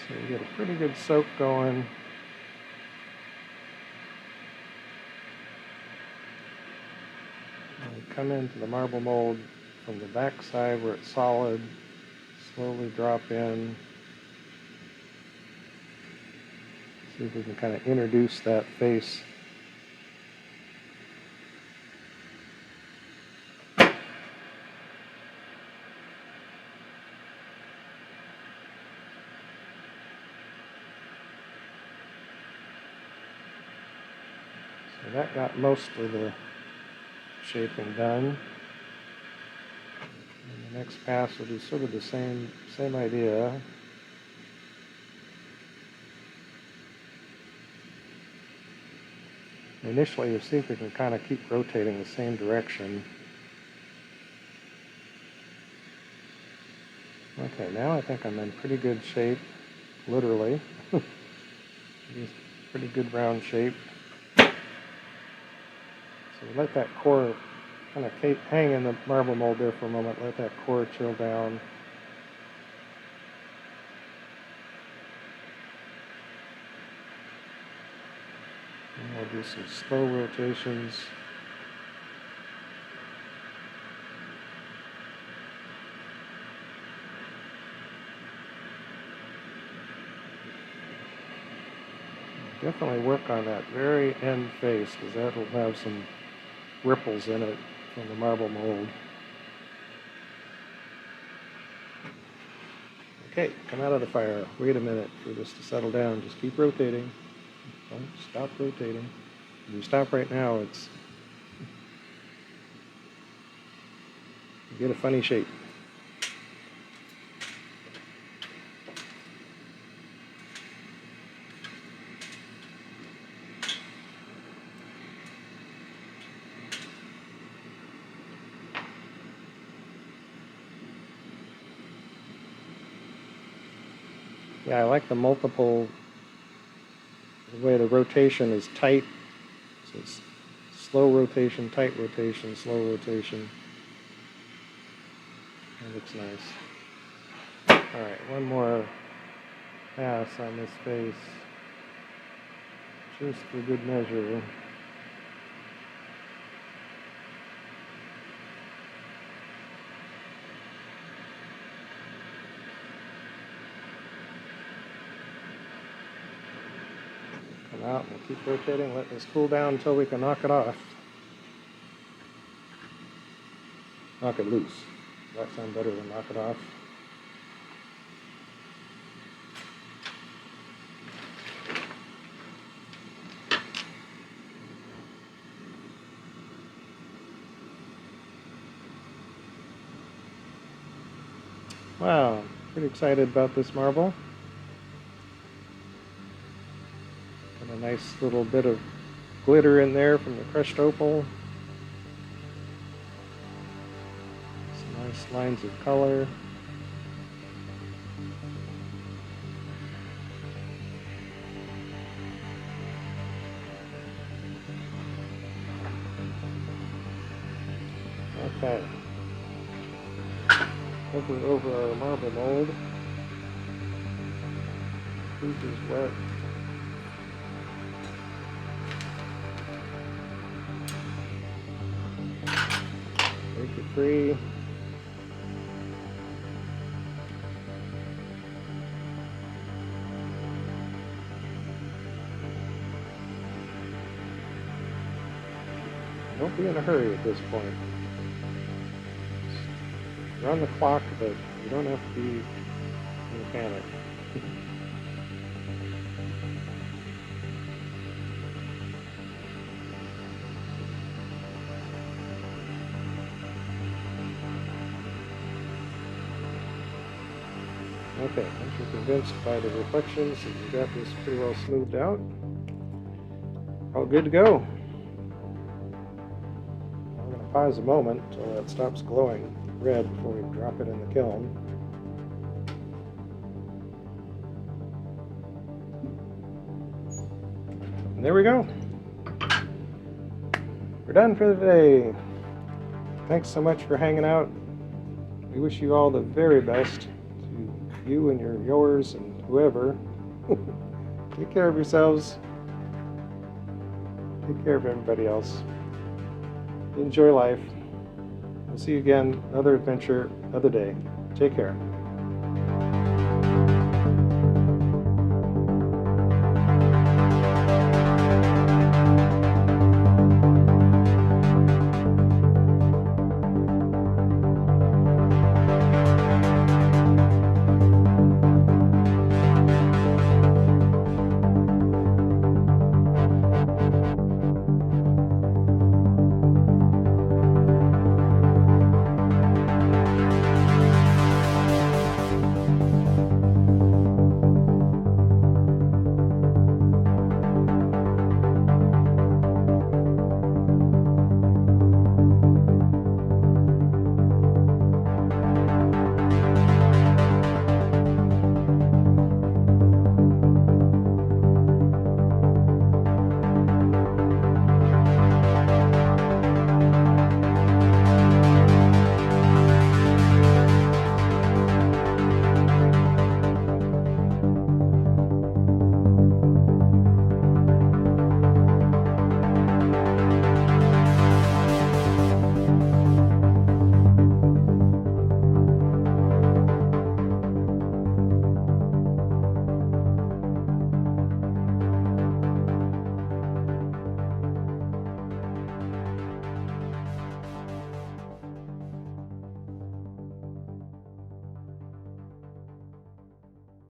So you get a pretty good soak going. And come into the marble mold from the back side where it's solid. Slowly drop in. See if we can kind of introduce that face. So that got most of the shaping done. And the next pass will do sort of the same idea. Initially, you see if we can kind of keep rotating the same direction. Okay, now I think I'm in pretty good shape, literally. Pretty good round shape. So let that core kind of hang in the marble mold there for a moment. Let that core chill down. And we'll do some slow rotations. Definitely work on that very end face, because that will have some ripples in it from the marble mold. Okay, come out of the fire. Wait a minute for this to settle down. Just keep rotating. Don't stop rotating. If you stop right now, you get a funny shape. Yeah, I like the multiple, the way the rotation is tight. So it's slow rotation, tight rotation, slow rotation. That looks nice. All right, one more pass on this face, just for good measure. Come out, we'll keep rotating, let this cool down until we can knock it off. Knock it loose. Does that sound better than knock it off? Wow, pretty excited about this marble. Got a nice little bit of glitter in there from the crushed opal. Some nice lines of color. Okay. Over our marble mold. Proof is wet. Make it free. Don't be in a hurry at this point. You're on the clock, but you don't have to be in a panic. Okay, once you're convinced by the reflections that you got this pretty well smoothed out, all good to go. I'm going to pause a moment until that stops glowing red before we drop it in the kiln. And there we go. We're done for the day. Thanks so much for hanging out. We wish you all the very best, to you and yours and whoever. Take care of yourselves. Take care of everybody else. Enjoy life. We'll see you again, another adventure, another day. Take care.